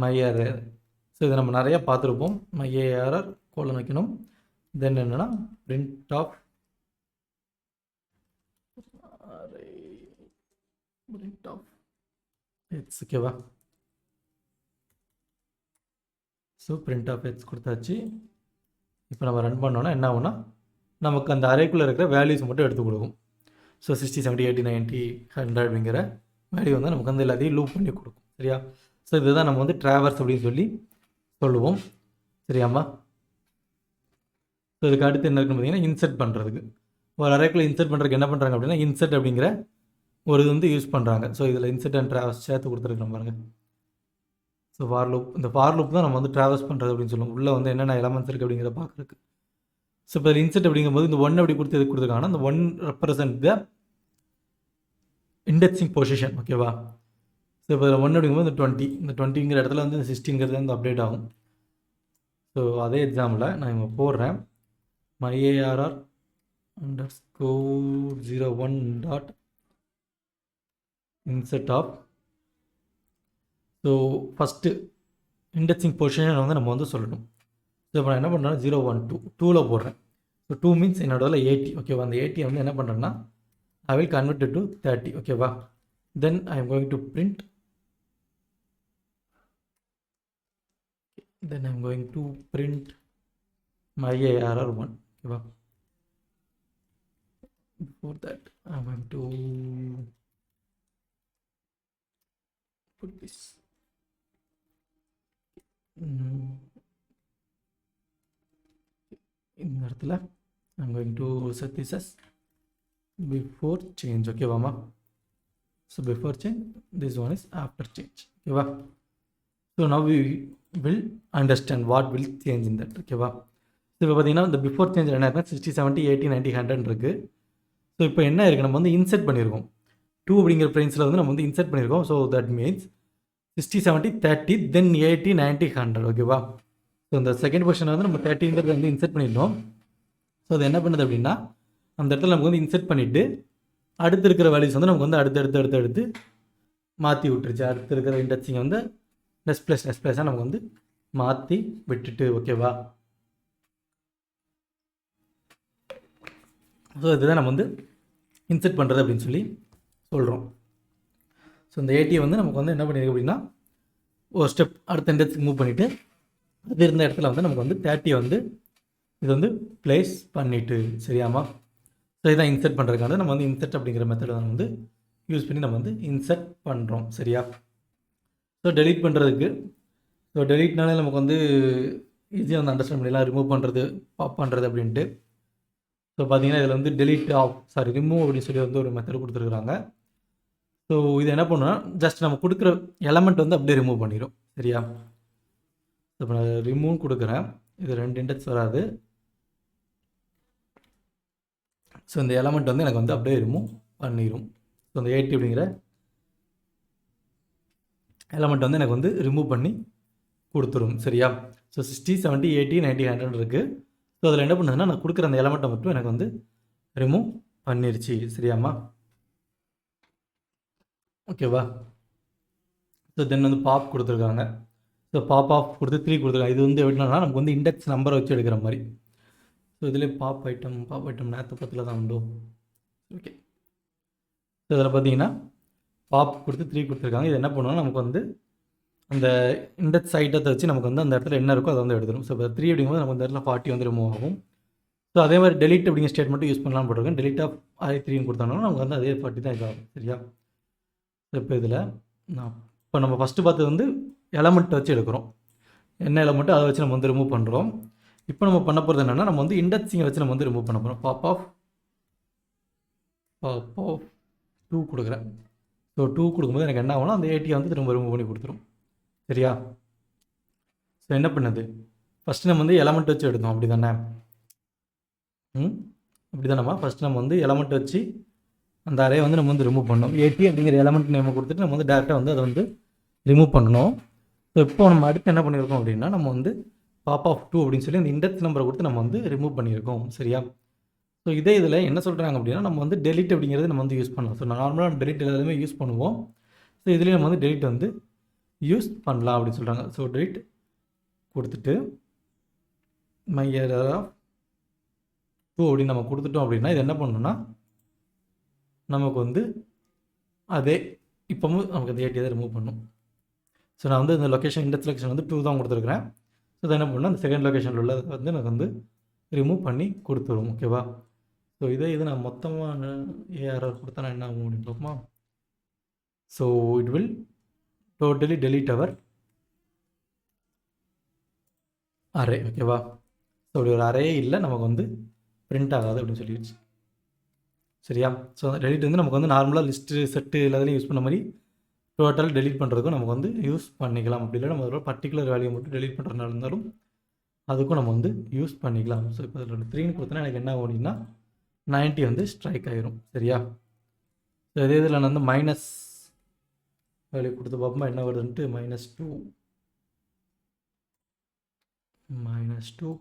my ARR. So இதை நம்ம நிறையா பார்த்துருப்போம். மை ARR கோலன் வைக்கணும். தென் என்னென்னா பிரிண்ட் ஆஃப் எக்ஸ். ஓகேவா? ஸோ பிரிண்ட் ஆஃப் எக்ஸ் கொடுத்தாச்சு. இப்போ நம்ம ரன் பண்ணோன்னா என்ன ஆகும்னா நமக்கு அந்த அரேக்குள்ளே இருக்கிற வேல்யூஸ் மட்டும் எடுத்து கொடுக்கும். ஸோ 60, 70, 80, 90, 100 அப்படிங்கிற வேல்யூ வந்து நமக்கு வந்து எல்லாத்தையும் லூப் பண்ணி கொடுக்கும். சரியா? ஸோ இதுதான் நம்ம வந்து ட்ராவர்ஸ் அப்படின்னு சொல்லி சொல்லுவோம். சரியாம்மா? ஸோ இதுக்கு அடுத்து என்ன இருக்குன்னு பார்த்தீங்கன்னா இன்சர்ட் பண்ணுறதுக்கு, ஒரு அரேக்குள்ளே இன்சர்ட் பண்ணுறதுக்கு என்ன பண்ணுறாங்க அப்படின்னா இன்சர்ட் அப்படிங்கிற ஒரு இது வந்து யூஸ் பண்ணுறாங்க. ஸோ இதில் இன்சர்ட் அண்ட் ட்ராவர்ஸ் சேர்த்து கொடுத்துருக்கோம் பாருங்கள். ஸோ ஃபார் லூப், இந்த ஃபார் லூப் தான் நம்ம வந்து ட்ராவர்ஸ் பண்ணுறது அப்படின்னு சொல்லுவோம். உள்ளே வந்து என்னென்ன எலமெண்ட்ஸ் இருக்குது அப்படிங்கிறத பார்க்குறதுக்கு. ஸோ இப்போ இன்சர்ட் அப்படிங்கும்போது இந்த 1 அப்படி கொடுத்து எதுக்கு கொடுத்துருக்காங்கன்னா இந்த 1 ரெப்ரசன்ட் த இண்டெக்ஸிங் பொசிஷன். ஓகேவா? ஸோ இப்போ 1 அப்படிங்கும்போது இந்த 20ங்கிற இடத்துல வந்து இந்த 60ங்கிறது வந்து அப்டேட் ஆகும். ஸோ அதே எக்ஸாம்பிளில் நான் இங்கே போடுறேன் my ARR _01 dot insert of. So first indexing position வந்து நம்ம வந்து சொல்லணும். ஸோ இப்போ நான் என்ன பண்ணுறேன்னா 012 2ல் போடுறேன். ஸோ 2 மீன்ஸ் என்னோட 80. ஓகேவா? அந்த 80 வந்து என்ன பண்ணுறேன்னா I will convert it to 30. ஓகேவா? then I am going to print, my ARR1. ஓகேவா? before that I am going to put this இந்த இடத்துல I am going to set this as before change. Okay Vama? So before change, this one is after change. Okay va? So now we will understand what will change in that. Okay va? So இப்போ பார்த்தீங்கன்னா இந்த பிஃபோர் சேஞ்ச் என்ன இருக்குன்னா 60, 70, 80, 90, 100 இருக்குது. ஸோ இப்போ என்ன இருக்குது, நம்ம வந்து இன்செர்ட் பண்ணியிருக்கோம் 2 அப்படிங்கிற ப்ரைஸில் வந்து நம்ம வந்து இன்செர்ட் பண்ணியிருக்கோம். ஸோ தட் மீன்ஸ் 60, 70, 30, தென் 80, 90, 100. ஓகேவா? ஸோ இந்த செகண்ட் பொசிஷனை வந்து நம்ம 30ங்கிறது வந்து இன்செர்ட் பண்ணிட்டோம். ஸோ அது என்ன பண்ணுது அப்படின்னா அந்த இடத்துல நமக்கு வந்து இன்செர்ட் பண்ணிவிட்டு அடுத்து இருக்கிற வேல்யூஸ் வந்து நமக்கு வந்து அடுத்து மாற்றி விட்டுருச்சு. அடுத்து இருக்கிற இண்டெக்ஸிங்கை வந்து நெஸ் ப்ளஸாக நமக்கு வந்து மாற்றி விட்டுட்டு. ஓகேவா? ஸோ இதுதான் நம்ம வந்து இன்செர்ட் பண்ணுறது அப்படின்னு சொல்லி சொல்கிறோம். ஸோ இந்த 80 வந்து நமக்கு வந்து என்ன பண்ணியிருக்கு அப்படின்னா ஒரு ஸ்டெப் அடுத்த இண்டெக்ஸுக்கு மூவ் பண்ணிவிட்டு அது இருந்த இடத்துல வந்து நமக்கு வந்து 30 வந்து இது வந்து ப்ளேஸ் பண்ணிவிட்டு. சரியாமா? ஸோ இதான் இன்செர்ட் பண்ணுறதுக்கான நம்ம வந்து இன்செர்ட் அப்படிங்கிற மெத்தடை நம்ம வந்து யூஸ் பண்ணி நம்ம வந்து இன்செர்ட் பண்ணுறோம். சரியா? ஸோ டெலீட் பண்ணுறதுக்கு, ஸோ டெலீட்னாலே நமக்கு வந்து ஈஸியாக வந்து அண்டர்ஸ்டாண்ட் பண்ணிடலாம், ரிமூவ் பண்ணுறது பாப் பண்ணுறது அப்படின்ட்டு. ஸோ பார்த்தீங்கன்னா இதில் வந்து ரிமூவ் அப்படின்னு சொல்லி வந்து ஒரு மெத்தட் கொடுத்துருக்குறாங்க. ஸோ இது என்ன பண்ணுன்னா ஜஸ்ட் நம்ம கொடுக்குற எலமெண்ட் வந்து அப்படியே ரிமூவ் பண்ணிடும். சரியா? இப்போ நான் ரிமூவ் கொடுக்குறேன், இது 2 இண்டெக்ஸ் வராது. ஸோ இந்த எலமெண்ட் வந்து எனக்கு வந்து அப்படியே ரிமூவ் பண்ணிடும். ஸோ இந்த 80 அப்படிங்கிற எலமெண்ட் வந்து எனக்கு வந்து ரிமூவ் பண்ணி கொடுத்துரும். சரியா? ஸோ 60, 70, 80, 90, 100 இருக்குது. ஸோ அதில் என்ன பண்ணுதுன்னா நான் கொடுக்குற அந்த எலமெண்ட்டை மட்டும் எனக்கு வந்து ரிமூவ் பண்ணிருச்சு. சரியாம்மா? ஓகேவா? ஸோ தென் வந்து பாப் கொடுத்துருக்காங்க. ஸோ பாப் ஆஃப் கொடுத்து 3 கொடுத்துருக்காங்க. இது வந்து எப்படின்னா நமக்கு வந்து இண்டெக்ஸ் நம்பரை வச்சு எடுக்கிற மாதிரி. ஸோ இதில் பாப் ஐட்டம் நேற்று 10 தான் உண்டு. ஓகே. ஸோ இதில் பார்த்தீங்கன்னா பாப் கொடுத்து 3 கொடுத்துருக்காங்க. இது என்ன பண்ணுவோம்னா நமக்கு வந்து அந்த இண்டெக்ஸ் ஐட்டத்தை வச்சு நமக்கு வந்து அந்த இடத்துல என்ன இருக்கோ அதை வந்து எடுத்துடும். ஸோ இப்போ 3 அப்படிங்கும்போது நமக்கு அந்த இடத்துல 40 வந்து ரிமூவ் ஆகும். ஸோ அதே மாதிரி டெலிட் அப்படிங்கிற ஸ்டேட்மெண்ட்டு யூஸ் பண்ணலாம்னு போட்டிருக்கேன். டெலிட் ஆஃப் i3ன்னு கொடுத்தாங்கன்னா நமக்கு வந்து அதே 40 தான் இதாகும். சரியா? இப்போ இதில் இப்போ நம்ம ஃபஸ்ட்டு பார்த்தது வந்து எலமெண்ட்டை வச்சு எடுக்கிறோம். என்ன எலமெண்ட்டோ அதை வச்சு நம்ம வந்து ரிமூவ் பண்ணுறோம். இப்போ நம்ம பண்ண போகிறது என்னென்னா நம்ம வந்து இண்டெக்ஸிங்கை வச்சு நம்ம வந்து ரிமூவ் பண்ண போகிறோம். பாப் ஆஃப் 2 கொடுக்குறேன். ஸோ 2 கொடுக்கும்போது எனக்கு என்ன ஆகும்னா அந்த 80 வந்து திரும்ப ரிமூவ் பண்ணி கொடுத்துரும். சரியா? ஸோ என்ன பண்ணுது, ஃபஸ்ட்டு நம்ம வந்து எலமெண்ட் வச்சு எடுத்தோம். அப்படி தானே? அப்படி தானேம்மா? ஃபஸ்ட்டு நம்ம வந்து எலமெண்ட் வச்சு அந்த அரே வந்து நம்ம வந்து ரிமூவ் பண்ணோம். 80 அப்படிங்கிற எலமெண்ட் நேம் கொடுத்துட்டு நம்ம வந்து டேரெக்டாக வந்து அதை வந்து ரிமூவ் பண்ணணும். ஸோ இப்போ நம்ம அடுத்து என்ன பண்ணியிருக்கோம் அப்படின்னா நம்ம வந்து பாப் ஆஃப் 2 அப்படின்னு சொல்லி அந்த இண்டெக்ஸ் நம்பரை கொடுத்து நம்ம வந்து ரிமூவ் பண்ணியிருக்கோம். சரியா? ஸோ இதே இதில் என்ன சொல்கிறாங்க அப்படின்னா நம்ம வந்து டெலிட் அப்படிங்கிறது நம்ம வந்து யூஸ் பண்ணலாம். ஸோ நார்மலாக நம்ம டெலிட் எல்லாருமே யூஸ் பண்ணுவோம். ஸோ இதுலேயும் நம்ம வந்து டெலிட் வந்து யூஸ் பண்ணலாம் அப்படின்னு சொல்கிறாங்க. ஸோ டெலிட் கொடுத்துட்டு மை எரர் ஆஃப் 2 அப்படின்னு நம்ம கொடுத்துட்டோம் அப்படின்னா இது என்ன பண்ணணும்னா நமக்கு வந்து அதே இப்போவும் நமக்கு அந்த 80 ரிமூவ் பண்ணும். ஸோ நான் வந்து இந்த லொக்கேஷன் இண்டெக்ஸ் லொக்கேஷன் வந்து 2 தான் கொடுத்துருக்குறேன். ஸோ அதை என்ன பண்ணால் அந்த செகண்ட் லொக்கேஷனில் உள்ள வந்து எனக்கு வந்து ரிமூவ் பண்ணி கொடுத்துரும். ஓகேவா? ஸோ இது நான் மொத்தமாக ஏஆர்ஆர் கொடுத்தா நான் என்ன ஆகும் அப்படின்னு பார்ப்போமா? So it will totally delete our array. ஓகேவா? ஸோ அப்படி ஒரு அரே இல்லை, நமக்கு வந்து பிரிண்ட் ஆகாது அப்படின்னு சொல்லிடுச்சு. சரியா? ஸோ டெலிட் வந்து நமக்கு வந்து நார்மலாக லிஸ்ட்டு செட்டு எல்லாத்துலேயும் யூஸ் பண்ண மாதிரி டோட்டல் டெலிட் பண்ணுறதுக்கும் நமக்கு வந்து யூஸ் பண்ணிக்கலாம். அப்படி இல்லை நம்ம ஒரு பர்டிகுலர் வேல்யூ மட்டும் டெலிட் பண்ணுறதுனால இருந்தாலும் அதுக்கும் நம்ம வந்து யூஸ் பண்ணிக்கலாம். ஸோ இப்போ இதில் 3ன்னு கொடுத்தனா எனக்கு என்ன ஆகும் அப்படின்னா 90 வந்து ஸ்ட்ரைக் ஆகிரும். சரியா? ஸோ இதே இதில் நான் வந்து மைனஸ் வேல்யூ கொடுத்து பார்ப்போமா என்ன வருதுன்ட்டு -2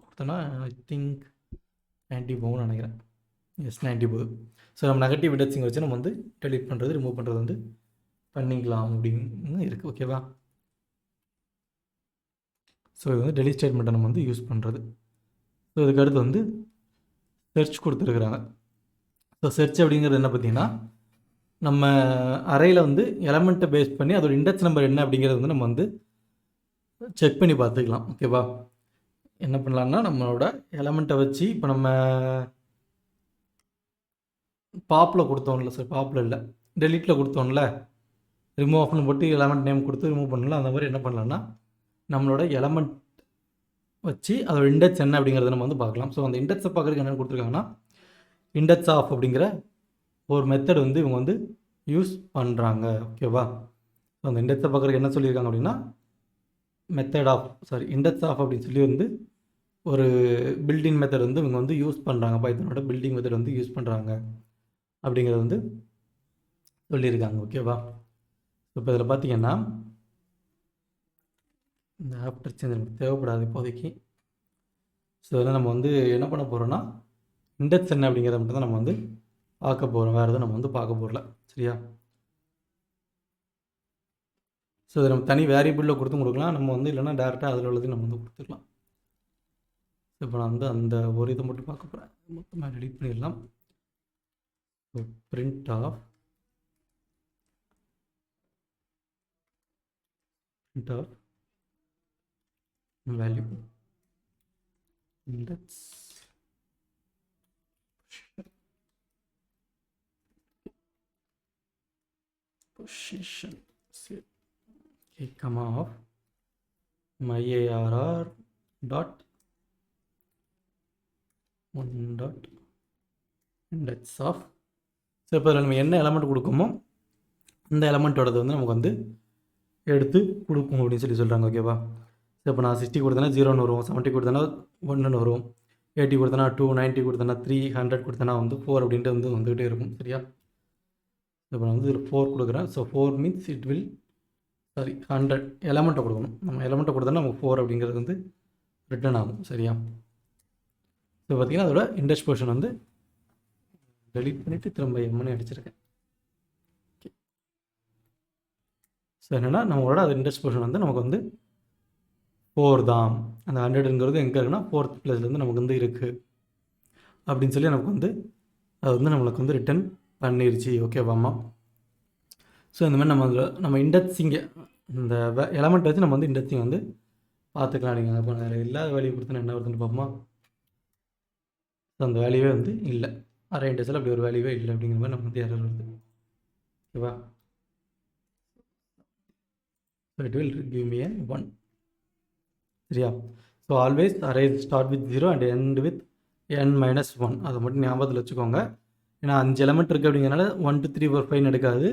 கொடுத்தனா ஐ திங்க் 90 போகும்னு நினைக்கிறேன். எஸ் 90 போகுது. ஸோ நம்ம நெகட்டிவ் இண்டெக்ஸிங் வச்சு நம்ம வந்து டெலிட் பண்ணுறது ரிமூவ் பண்ணுறது வந்து பண்ணிக்கலாம் அப்படின்னு இருக்குது. ஓகேவா? ஸோ இது வந்து டெலிட் ஸ்டேட்மெண்ட்டை நம்ம வந்து யூஸ் பண்ணுறது. ஸோ இதுக்கு அடுத்து வந்து செர்ச் கொடுத்துருக்குறாங்க. ஸோ செர்ச் அப்படிங்கிறது என்ன பார்த்தீங்கன்னா நம்ம அறையில் வந்து எலமெண்ட்டை பேஸ் பண்ணி அதோட இண்டெக்ஸ் நம்பர் என்ன அப்படிங்கிறது வந்து நம்ம வந்து செக் பண்ணி பார்த்துக்கலாம். ஓகேவா? என்ன பண்ணலான்னா நம்மளோட எலமெண்ட்டை வச்சு இப்போ நம்ம பாப்பில் கொடுத்தோம்ல, சார் பாப்பில் இல்லை டெலிட்டில் கொடுத்தோம்ல, ரிமூவ் ஆஃப்னு போட்டு எலமெண்ட் நேம் கொடுத்து ரிமூவ் பண்ணலாம். அந்த மாதிரி என்ன பண்ணலான்னா நம்மளோட எலமெண்ட் வச்சு அதோட இண்டெக்ஸ் என்ன அப்படிங்கிறத நம்ம வந்து பார்க்கலாம். ஸோ அந்த இண்டெக்ஸை பார்க்குறதுக்கு என்ன கொடுத்துருக்காங்கன்னா இண்டெக்ஸ் ஆஃப் அப்படிங்கிற ஒரு மெத்தட் வந்து இவங்க வந்து யூஸ் பண்ணுறாங்க. ஓகேவா? ஸோ அந்த இண்டெக்ஸை பார்க்குறதுக்கு என்ன சொல்லியிருக்காங்க அப்படின்னா இண்டெக்ஸ் ஆஃப் அப்படின்னு சொல்லி வந்து ஒரு பில்டிங் மெத்தட் வந்து இவங்க வந்து யூஸ் பண்ணுறாங்க, பைத்தானோட பில்டிங் மெத்தட் வந்து யூஸ் பண்ணுறாங்க அப்படிங்கிறத வந்து சொல்லியிருக்காங்க. ஓகேவா? இப்போ இதில் பார்த்தீங்கன்னா இந்த ஆஃப்டர் சேஞ்ச் நமக்கு தேவைப்படாது இப்போதைக்கு. ஸோ இதெல்லாம் நம்ம வந்து என்ன பண்ண போகிறோன்னா இண்டெக்ஸ் என்ன அப்படிங்கிறத மட்டும் தான் நம்ம வந்து பார்க்க போகிறோம், வேறு எதுவும் நம்ம வந்து பார்க்க போகல. சரியா? ஸோ இதை நம்ம தனி வேரியபிளில் கொடுக்கலாம், நம்ம வந்து இல்லைனா டேரெக்டாக அதில் உள்ளதையும் நம்ம வந்து கொடுத்துக்கலாம். இப்போ நான் வந்து அந்த ஒரு இதை மட்டும் பார்க்க போகிறேன், மொத்தமாக டெலிட் பண்ணிடலாம். So print of value index position comma of my arr dot one dot index of. So இப்போ நம்ம என்ன எலமெண்ட் கொடுக்குமோ அந்த எலமெண்ட்டோடது வந்து நமக்கு வந்து எடுத்து கொடுக்கும் அப்படின்னு சொல்கிறாங்க. ஓகேவா? ஸோ இப்போ நான் 60 கொடுத்தேன்னா 0ன்னு வரும், 70 கொடுத்தேன்னா 1ன்னு வரும், 80 கொடுத்தேன்னா 2, 90 கொடுத்தேன்னா 3, 100 கொடுத்தேன்னா வந்து 4 அப்படின்ட்டு வந்து வந்துகிட்டே இருக்கும். சரியா? இப்போ நான் வந்து இதில் 4 கொடுக்குறேன். ஸோ 4 மீன்ஸ் இட் வில் 100 எலமெண்ட்டை கொடுக்கணும். நம்ம எலமெண்ட்டை கொடுத்தோன்னா நமக்கு 4 அப்படிங்கிறது வந்து ரிட்டர்ன் ஆகும். சரியா? ஸோ பார்த்திங்கன்னா அதோட இண்டெக்ஸ் பொசிஷன் வந்து டெலிட் பண்ணிவிட்டு திரும்ப எம்னு அடிச்சிருக்கேன். ஓகே. ஸோ என்னென்னா நம்மளோட அது இண்டெக்ஸ் பொசிஷன் வந்து நமக்கு வந்து 4 தான். அந்த 100ங்கிறது எங்கே இருக்குன்னா 4th பிளேஸ்லேருந்து நமக்கு வந்து இருக்குது அப்படின்னு சொல்லி நமக்கு வந்து அது வந்து நம்மளுக்கு வந்து ரிட்டர்ன் பண்ணிருச்சு. ஓகேவாம்மா? ஸோ இந்த மாதிரி நம்ம இண்டெக்ஸிங்கை இந்த எலமெண்ட் வச்சு நம்ம வந்து இண்டெக்ஸிங் வந்து பார்த்துக்கலாம். நீங்கள் இப்போ அதில் இல்லாத வேல்யூ கொடுத்தா என்ன வருதுன்னு பார்ப்போமா? ஸோ அந்த வேல்யூவே வந்து இல்லை, அரே இண்டெக்ஸில் அப்படி ஒரு வேல்யூவே இல்லை அப்படிங்கிற மாதிரி நம்ம வந்து எரர் வருது. ஓகேவா? So it will give me 1. சரியா? So always array start with 0 and end with n-1. அதை மட்டும் ஞாபகத்தில் வச்சுக்கோங்க. ஏன்னா 5 எலமெண்ட் இருக்குது அப்படிங்கிறனால 1 2 3 4 5 எடுக்காது,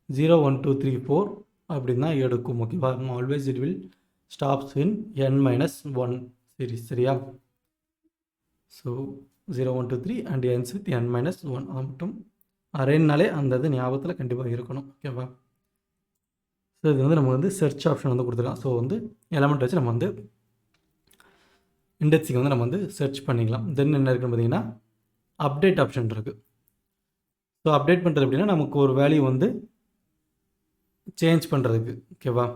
0 1 2 3 4 அப்படின்னு தான் எடுக்கும். ஓகேவா? Always it will stops in n-1 series. சரியா? So 0 1 2 3 and ends with n-1. அது மட்டும் அரேனாலே அந்த இது ஞாபகத்தில் கண்டிப்பாக இருக்கணும். ஓகேவா? ஸோ இது வந்து நம்ம வந்து சர்ச் ஆப்ஷன் வந்து கொடுத்துருக்கோம். ஸோ வந்து எலமெண்ட் வச்சு நம்ம வந்து இண்டெக்ஸிங் வந்து நம்ம வந்து சர்ச் பண்ணிக்கலாம். தென் என்ன இருக்குன்னு பார்த்தீங்கன்னா அப்டேட் ஆப்ஷன் இருக்குது. ஸோ அப்டேட் பண்ணுறது அப்படின்னா நமக்கு ஒரு வேல்யூ வந்து சேஞ்ச் பண்ணுறதுக்கு. ஓகேவா?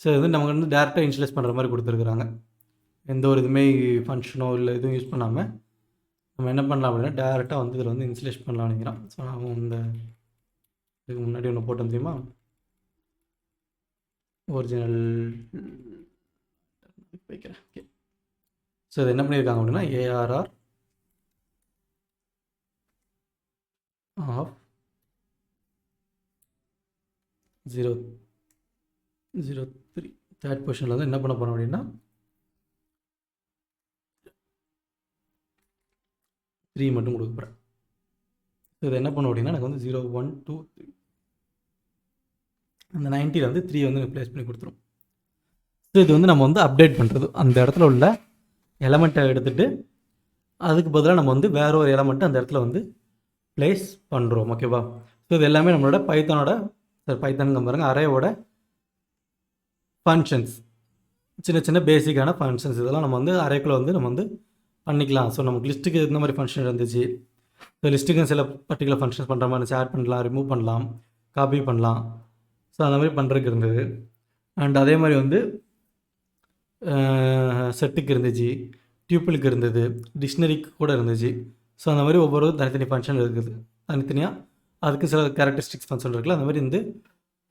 ஸோ இது வந்து நமக்கு வந்து டேரெக்டாக இன்ஸ்டலைஸ் பண்ணுற மாதிரி கொடுத்துருக்குறாங்க. எந்த ஒரு இதுவுமே ஃபங்க்ஷனோ இல்லை எதுவும் யூஸ் பண்ணாமல் நம்ம என்ன பண்ணலாம் அப்படின்னா டேரெக்டாக வந்து இதில் வந்து இன்ஸ்டலேஷன் பண்ணலாம் நினைக்கிறோம். ஸோ நான் இந்த இதுக்கு முன்னாடி ஒன்று போட்டோம் தெரியுமா, ஒரிஜினல் வைக்கிறேன். ஓகே. ஸோ இது என்ன பண்ணியிருக்காங்க அப்படின்னா ARR ஆஃப் 003 தேர்ட் பொசிஷனில் வந்து என்ன பண்ண போகிறோம் அப்படின்னா 3 மட்டும் கொடுக்க போகிறேன். ஸோ இது என்ன பண்ணும் அப்படின்னா எனக்கு வந்து 0 1 2 3 அந்த 90 வந்து 3 வந்து ரிப்ளேஸ் பண்ணி கொடுத்துரும். ஸோ இது வந்து நம்ம வந்து அப்டேட் பண்ணுறது, அந்த இடத்துல உள்ள எலமெண்ட்டை எடுத்துகிட்டு அதுக்கு பதிலாக நம்ம வந்து வேற ஒரு எலமெண்ட்டை அந்த இடத்துல வந்து ப்ளேஸ் பண்ணுறோம். ஓகேவா? ஸோ இது எல்லாமே நம்மளோட பைத்தானுங்க பாருங்க அரேவோட ஃபங்க்ஷன்ஸ், சின்ன சின்ன பேசிக்கான ஃபங்க்ஷன்ஸ். இதெல்லாம் நம்ம வந்து அரேக்குள்ளே வந்து நம்ம வந்து பண்ணிக்கலாம். ஸோ நமக்கு லிஸ்ட்டுக்கு இந்த மாதிரி ஃபங்க்ஷன் இருந்துச்சு. ஸோ லிஸ்ட்டுக்கு சில பர்டிகுலர் ஃபங்க்ஷன்ஸ் பண்ணுற மாதிரி ஆட் பண்ணலாம், ரிமூவ் பண்ணலாம், காப்பி பண்ணலாம். ஸோ அந்த மாதிரி பண்ணுறதுக்கு இருந்தது. அண்ட் அதே மாதிரி வந்து செட்டுக்கு இருந்துச்சு, டியூப்பிளுக்கு இருந்தது, டிக்ஷனரிக்கு கூட இருந்துச்சு. ஸோ அந்த மாதிரி ஒவ்வொரு தனித்தனி ஃபங்க்ஷன் இருக்குது. தனித்தனியாக அதுக்கு சில கேரக்டரிஸ்டிக்ஸ் ஃபங்க்ஷன் இருக்குல்ல, அந்த மாதிரி வந்து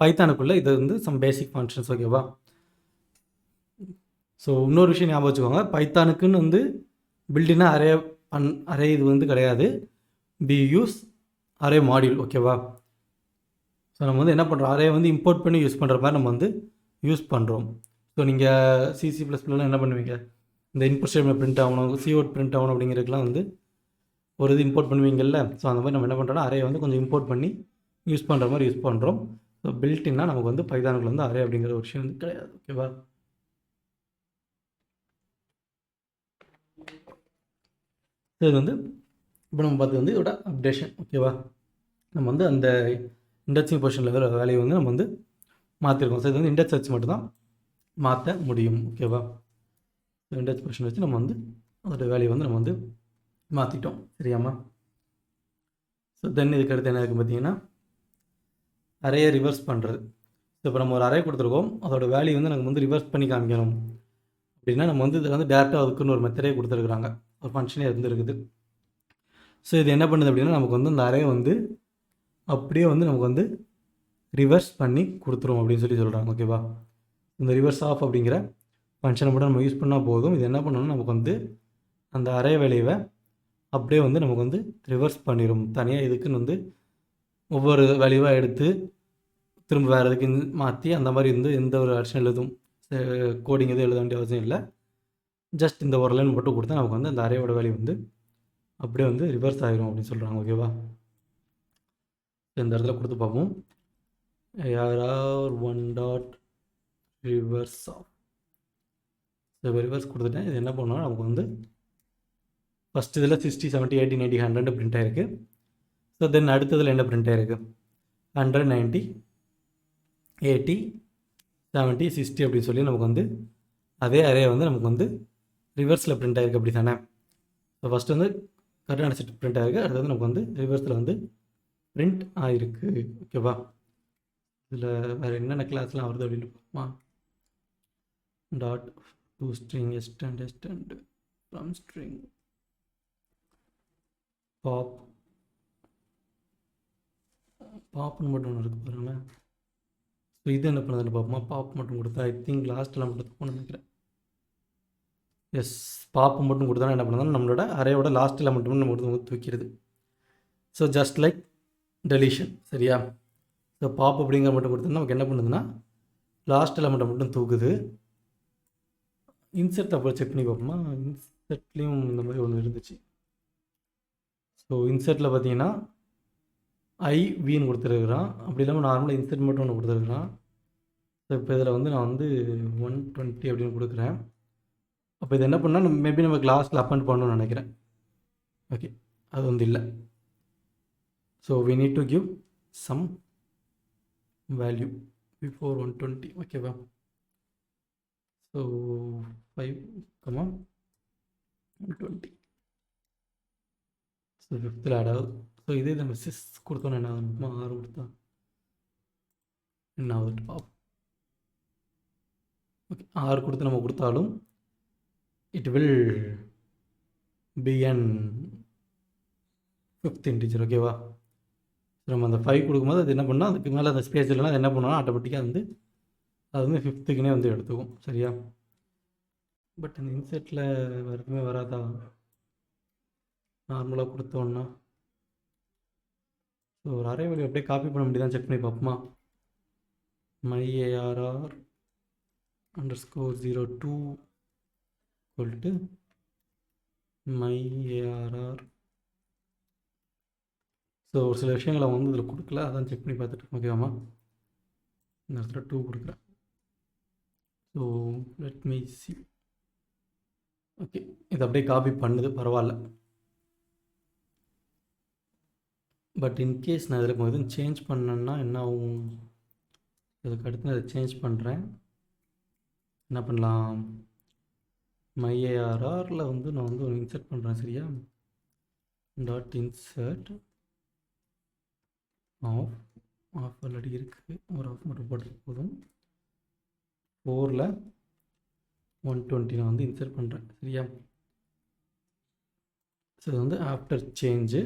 பைத்தானுக்குள்ளே இது வந்து சம் பேசிக் ஃபங்க்ஷன்ஸ். ஓகேவா? ஸோ இன்னொரு விஷயம் ஞாபகம் வச்சுக்கோங்க, பைத்தானுக்குன்னு வந்து பில்டினா அரே இது வந்து கிடையாது, வி யூஸ் அரே மாடியூல். ஓகேவா? ஸோ நம்ம வந்து என்ன பண்ணுறோம், அரே வந்து இம்போர்ட் பண்ணி யூஸ் பண்ணுற மாதிரி நம்ம வந்து யூஸ் பண்ணுறோம். ஸோ நீங்கள் C++லாம் என்ன பண்ணுவீங்க, இந்த இன்புட் ஸ்டேட்மெண்ட் பிரிண்ட் ஆகணும், சிஅவுட் பிரிண்ட் ஆகணும் அப்படிங்கிறதுக்குலாம் வந்து ஒரு இது இம்போர்ட் பண்ணுவீங்கல்ல. ஸோ அந்த மாதிரி நம்ம என்ன பண்ணுறோம்னா அரே வந்து கொஞ்சம் இம்போர்ட் பண்ணி யூஸ் பண்ணுற மாதிரி யூஸ் பண்ணுறோம். ஸோ பில்டின்னா நமக்கு வந்து பைத்தானுக்குள்ள வந்து அரே அப்படிங்கிற ஒரு விஷயம் வந்து கிடையாது. ஓகேவா? ஸோ இது வந்து இப்போ நம்ம பார்த்தது வந்து இதோட அப்டேஷன். ஓகேவா? நம்ம வந்து அந்த இண்டெக்ஸிங் பொசிஷனில் இருக்கிற வேலையை வந்து நம்ம வந்து மாற்றிருக்கோம். ஸோ இது வந்து இண்டெக்ஸ் வச்சு மட்டும் தான் மாற்ற முடியும். ஓகேவா? இண்டெக்ஸ் பொசிஷன் வச்சு நம்ம வந்து அதோட வேலையை வந்து நம்ம வந்து மாற்றிட்டோம். சரியாம்மா? ஸோ தென் இதுக்கு அடுத்து என்ன இருக்குது பார்த்தீங்கன்னா, அரேயை ரிவர்ஸ் பண்ணுறது. ஸோ இப்போ நம்ம ஒரு அரே கொடுத்துருக்கோம், அதோட வேல்யூ வந்து நமக்கு வந்து ரிவர்ஸ் பண்ணி காமிக்கணும் அப்படின்னா நம்ம வந்து இதில் வந்து டேரெக்டாக அதுக்குன்னு ஒரு மெத்தடே கொடுத்துருக்குறாங்க, ஒரு ஃபங்க்ஷனே இருந்துருக்குது. ஸோ இது என்ன பண்ணுது அப்படின்னா நமக்கு வந்து இந்த அரே வந்து அப்படியே வந்து நமக்கு வந்து ரிவர்ஸ் பண்ணி கொடுத்துரும் அப்படின்னு சொல்லி சொல்கிறாங்க. ஓகேவா? இந்த ரிவர்ஸ் ஆஃப் அப்படிங்கிற ஃபங்க்ஷனை மட்டும் நம்ம யூஸ் பண்ணால் போதும். இது என்ன பண்ணணும்னா நமக்கு வந்து அந்த அரே வேல்யூவை அப்படியே வந்து நமக்கு வந்து ரிவர்ஸ் பண்ணிடும். தனியாக இதுக்குன்னு வந்து ஒவ்வொரு வேல்யூவாக எடுத்து திரும்ப வேறு எதுக்கு மாற்றி அந்த மாதிரி வந்து எந்த ஒரு அடிஷனல் எதுவும் கோடிங் எதுவும் எழுத வேண்டிய அவசியம் இல்லை. ஜஸ்ட் இந்த ஒரு லைன் மட்டும் கொடுத்தா நமக்கு வந்து அந்த அரேயோட வேல்யூ வந்து அப்படியே வந்து ரிவர்ஸ் ஆகிரும் அப்படின்னு சொல்கிறாங்க. ஓகேவா? இந்த இடத்துல கொடுத்து பார்ப்போம். One dot reverse of. இப்போ ரிவர்ஸ் கொடுத்துட்டேன். இது என்ன பண்ணோம்னா நமக்கு வந்து ஃபஸ்ட் இதில் 60, 70, 80, 90, 100 பிரிண்ட் ஆகிருக்கு. ஸோ தென் அடுத்ததில் என்ன பிரிண்ட் ஆகிருக்கு? 100, 90, 80, 70, 60 அப்படின்னு சொல்லி நமக்கு வந்து அதே அரே வந்து நமக்கு வந்து ரிவர்ஸில் பிரிண்ட் ஆகிருக்கு. அப்படி தானே? ஸோ ஃபஸ்ட்டு வந்து கரெக்டான செட் பிரிண்ட் ஆகிருக்கு. அடுத்தது வந்து நமக்கு வந்து ரிவர்ஸில் வந்து பிரிண்ட் ஆகிருக்கு. ஓகேவா? இதில் வேறு என்னென்ன கிளாஸ்லாம் வருது அப்படின்னு பார்ப்போமா? Dot to string extend from string பாப்னு மட்டும் ஒன்று இருக்குது பாருங்களேன். ஸோ இது என்ன பண்ணுதுன்னு பார்ப்போமா? பாப் மட்டும் கொடுத்தா ஐ திங்க் லாஸ்ட்டில் மட்டும் தப்புன்னு நினைக்கிறேன். எஸ், பாப்பு மட்டும் கொடுத்தா என்ன பண்ணுதுன்னா நம்மளோட அரேயோட லாஸ்ட்டில் மட்டும் நம்ம வந்து தூக்கிறது. So just like deletion. சரியா? ஸோ பாப் அப்படிங்கிற மட்டும் கொடுத்தோம்னா நமக்கு என்ன பண்ணுதுன்னா லாஸ்ட்டில் மட்டும் தூக்குது. இன்செர்ட் அப்போ செக் பண்ணி பார்ப்போமா? இன்செர்ட்லேயும் இந்த மாதிரி ஒன்று இருந்துச்சு. ஸோ இன்செர்ட்டில் பார்த்தீங்கன்னா ஐவின்னு கொடுத்துருக்குறான். அப்படி இல்லாமல் நார்மலாக இன்செர்ட் மட்டும் ஒன்று கொடுத்துருக்குறான். ஸோ இப்போ இதில் வந்து நான் வந்து 120 அப்படின்னு கொடுக்குறேன். அப்போ இது என்ன பண்ணால் மேபி நம்ம கிளாஸில் அப்பண்ட் பண்ணணும்னு நினைக்கிறேன். ஓகே, அது வந்து இல்லை. So we need to give some value before 120. ஓகேவா? ஸோ 5, 120. ஸோ 5th ஆட் ஆகுது. ஸோ இதே நம்ம 6 கொடுத்தோன்னா என்ன ஆகுதுமா? 6 கொடுத்தா என்ன ஆகுது பார்ப்போம். ஓகே, 6 கொடுத்து நம்ம கொடுத்தாலும் it will be an 5th integer. ஓகேவா? நம்ம அந்த 5 கொடுக்கும்போது அது என்ன பண்ணால் அதுக்கு மேலே அந்த ஸ்பேஸ் இல்லைனா அது என்ன பண்ணோன்னா ஆட்டோமேட்டிக்காக வந்து அது வந்து 5th வந்து எடுத்துக்கும். சரியா? பட் அந்த இன்செர்ட்டில் எதுவுமே வராதா நார்மலாக கொடுத்தோன்னா? ஸோ ஒரு அரே வேல்யூ அப்படியே காப்பி பண்ண முடியுதான் செக் பண்ணி பார்ப்போமா? myarr _02 சொல்லிட்டு myarr. ஸோ ஒரு சில விஷயங்களை அவங்க வந்து இதில் கொடுக்கல, அதான் செக் பண்ணி பார்த்துட்டு. ஓகேவாம்மா? இந்த இடத்துல 2 கொடுக்குறேன். So let me see. Okay, இது அப்படியே காப்பி பண்ணுது, பரவாயில்ல. பட் இன்கேஸ் நான் இதில் எதுவும் சேஞ்ச் பண்ணேன்னா என்ன ஆகும்? இதுக்கு அடுத்து நான் இதை சேஞ்ச் பண்ணுறேன். என்ன பண்ணலாம்? myarrல வந்து நான் வந்து ஒரு இன்சர்ட் பண்ணுறேன். சரியா? டாட் இன்சர்ட் ஆஃப் ஆல்ரெடி இருக்குது, ஒரு ஆஃப் மட்டும் போட்டு போதும். 4ல் 120 நான் வந்து இன்சர்ட் பண்ணுறேன். சரியா? ஸோ இது வந்து ஆஃப்டர் சேஞ்சு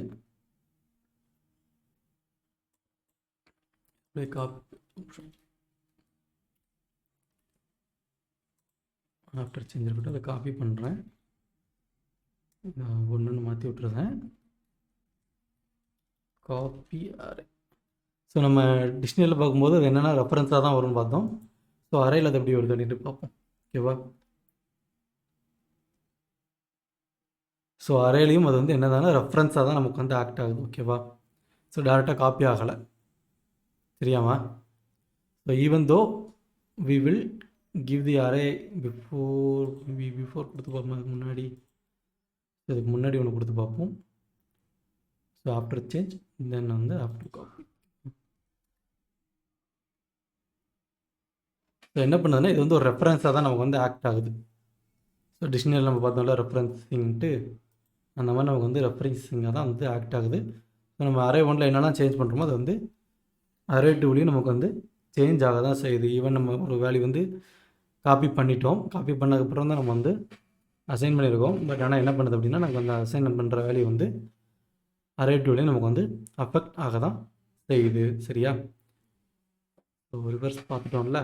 ஆஃப்டர் சேஞ்ச் இருக்கட்டும், அதை காப்பி பண்ணுறேன். ஒன்று மாற்றி விட்டுருந்தேன். Copy array. ஸோ நம்ம டிக்ஷனரியில் பார்க்கும்போது அது என்னென்னா ரெஃபரன்ஸாக தான் வரும்னு பார்த்தோம். ஸோ அரையில் அது எப்படி வருது அப்படின்ட்டு பார்ப்போம். ஓகேவா? ஸோ அரேலையும் அது வந்து என்னதானா ரெஃபரன்ஸாக தான் நமக்கு வந்து ஆக்ட் ஆகுது. ஓகேவா? ஸோ டேரெக்டாக காப்பி ஆகலை. சரியாமா? So even though we will give the array before கொடுத்து பார்ப்போம். அதுக்கு முன்னாடி இதுக்கு முன்னாடி ஒன்று கொடுத்து பார்ப்போம். ஸோ ஆஃப்டர் சேஞ்ச் தென் வந்து ஆஃப்டர் காப்பி. ஸோ என்ன பண்ணுதுன்னா இது வந்து ஒரு ரெஃபரன்ஸாக தான் நமக்கு வந்து ஆக்ட் ஆகுது. ஸோ டிக்ஷனரியில் நம்ம பார்த்தோம்ல ரெஃபரன்ஸிங்ட்டு அந்த மாதிரி நமக்கு வந்து ரெஃபரன்ஸிங்காக தான் வந்து ஆக்ட் ஆகுது. ஸோ நம்ம அரே 1ல் என்னெல்லாம் சேஞ்ச் பண்ணுறோமோ அது வந்து அரே 2லையும் நமக்கு வந்து சேஞ்ச் ஆக தான் செய்யுது. ஈவன் நம்ம ஒரு வேல்யூ வந்து காப்பி பண்ணிட்டோம். காப்பி பண்ணதுக்கப்புறம் தான் நம்ம வந்து அசைன் பண்ணியிருக்கோம். பட் ஆனால் என்ன பண்ணுது அப்படின்னா நமக்கு அந்த அசைன் பண்ணுற வேல்யூ வந்து அரே 2லையும் நமக்கு வந்து அஃபெக்ட் ஆக தான் செய்யுது. சரியா? ஸோ ரிவர்ஸ் பார்த்துட்டோம்ல.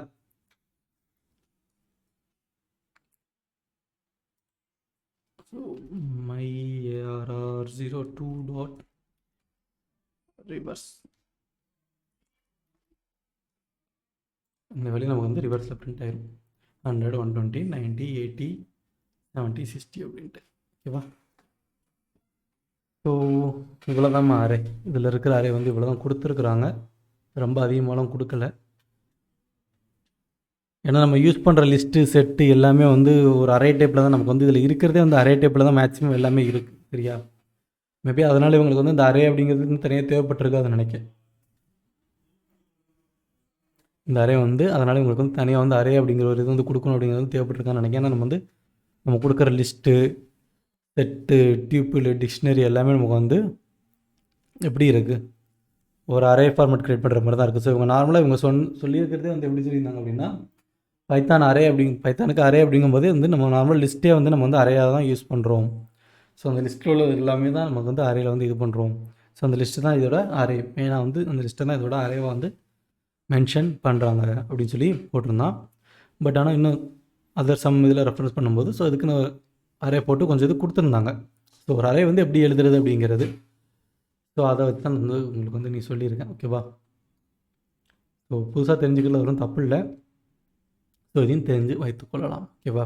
So my arr02 dot reverse இந்த வேலையை நமக்கு வந்து ரிவர்ஸில் பிரிண்ட் ஆயிரும். 100 120 90 80 70 60 அப்படின்ட்டு. ஓகேவா? ஸோ இவ்வளோ தான் அரே. இதில் இருக்கிற அரே வந்து இவ்வளோ தான் கொடுத்துருக்குறாங்க. ரொம்ப அதிகமாகலாம் கொடுக்கல. ஏன்னா நம்ம யூஸ் பண்ணுற லிஸ்ட்டு செட்டு எல்லாமே வந்து ஒரு அரே டைப்பில் தான் நமக்கு வந்து இதில் இருக்கிறதே வந்து அரே டைப்பில் தான் மேக்ஸிமம் எல்லாமே இருக்குது. சரியா? மேபி அதனால் இவங்களுக்கு வந்து இந்த அரே அப்படிங்கிறது தனியாக தேவைப்பட்டிருக்காதுன்னு நினைக்கிறேன். இந்த அரே வந்து அதனால் இவங்களுக்கு வந்து தனியாக வந்து அரே அப்படிங்கிற ஒரு இது வந்து கொடுக்கணும் அப்படிங்கிறது தேவைப்பட்டிருக்கான்னு நினைக்கிறேன். ஏன்னா நம்ம கொடுக்குற லிஸ்ட்டு செட்டு டியூப்பிள் டிக்ஷனரி எல்லாமே நமக்கு வந்து எப்படி இருக்குது, ஒரு அரே ஃபார்மேட் க்ரியேட் பண்ணுற மாதிரி தான் இருக்குது. ஸோ இவங்க நார்மலாக இவங்க சொல்லியிருக்கிறதே வந்து எப்படி சொல்லியிருந்தாங்க அப்படின்னா பைத்தானுக்கு அரே அப்படிங்கும்போது வந்து நம்ம நார்மல் லிஸ்ட்டே வந்து நம்ம வந்து அரேயாக தான் யூஸ் பண்ணுறோம். ஸோ அந்த லிஸ்ட்டில் உள்ளது எல்லாமே தான் நமக்கு வந்து அரேயில் வந்து இது பண்ணுறோம். ஸோ அந்த லிஸ்ட்டு தான் இதோட அரே. மெயினாக வந்து அந்த லிஸ்ட்டை தான் இதோட அரேவாக வந்து மென்ஷன் பண்ணுறாங்க அப்படின்னு சொல்லி போட்டிருந்தான். பட் ஆனால் இன்னும் அதர் சம் இதில் ரெஃபரன்ஸ் பண்ணும்போது ஸோ அதுக்குன்னு அரே போட்டு கொஞ்சம் இது கொடுத்துருந்தாங்க. ஸோ ஒரு அரே வந்து எப்படி எழுதுறது அப்படிங்கிறது. ஸோ அதை வச்சு தான் வந்து உங்களுக்கு வந்து நீ சொல்லியிருக்கேன். ஓகேவா? ஸோ புதுசாக தெரிஞ்சுக்கல வரும் தப்பு இல்லை. ஸோ இதையும் தெரிஞ்சு வைத்துக்கொள்ளலாம். ஓகேவா?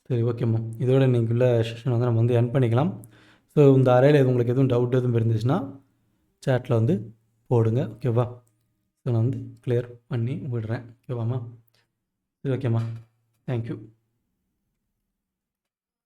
சரி, ஓகேம்மா. இதோட இன்றைக்குள்ள செஷன் வந்து நம்ம வந்து எண்ட் பண்ணிக்கலாம். ஸோ இந்த அறையில் உங்களுக்கு எதுவும் டவுட் எதுவும் இருந்துச்சுன்னா சேட்டில் வந்து போடுங்க. ஓகேவா? ஸோ நான் வந்து கிளியர் பண்ணி விடுறேன். ஓகேவாம்மா? சரி, ஓகேம்மா. தேங்க்யூ.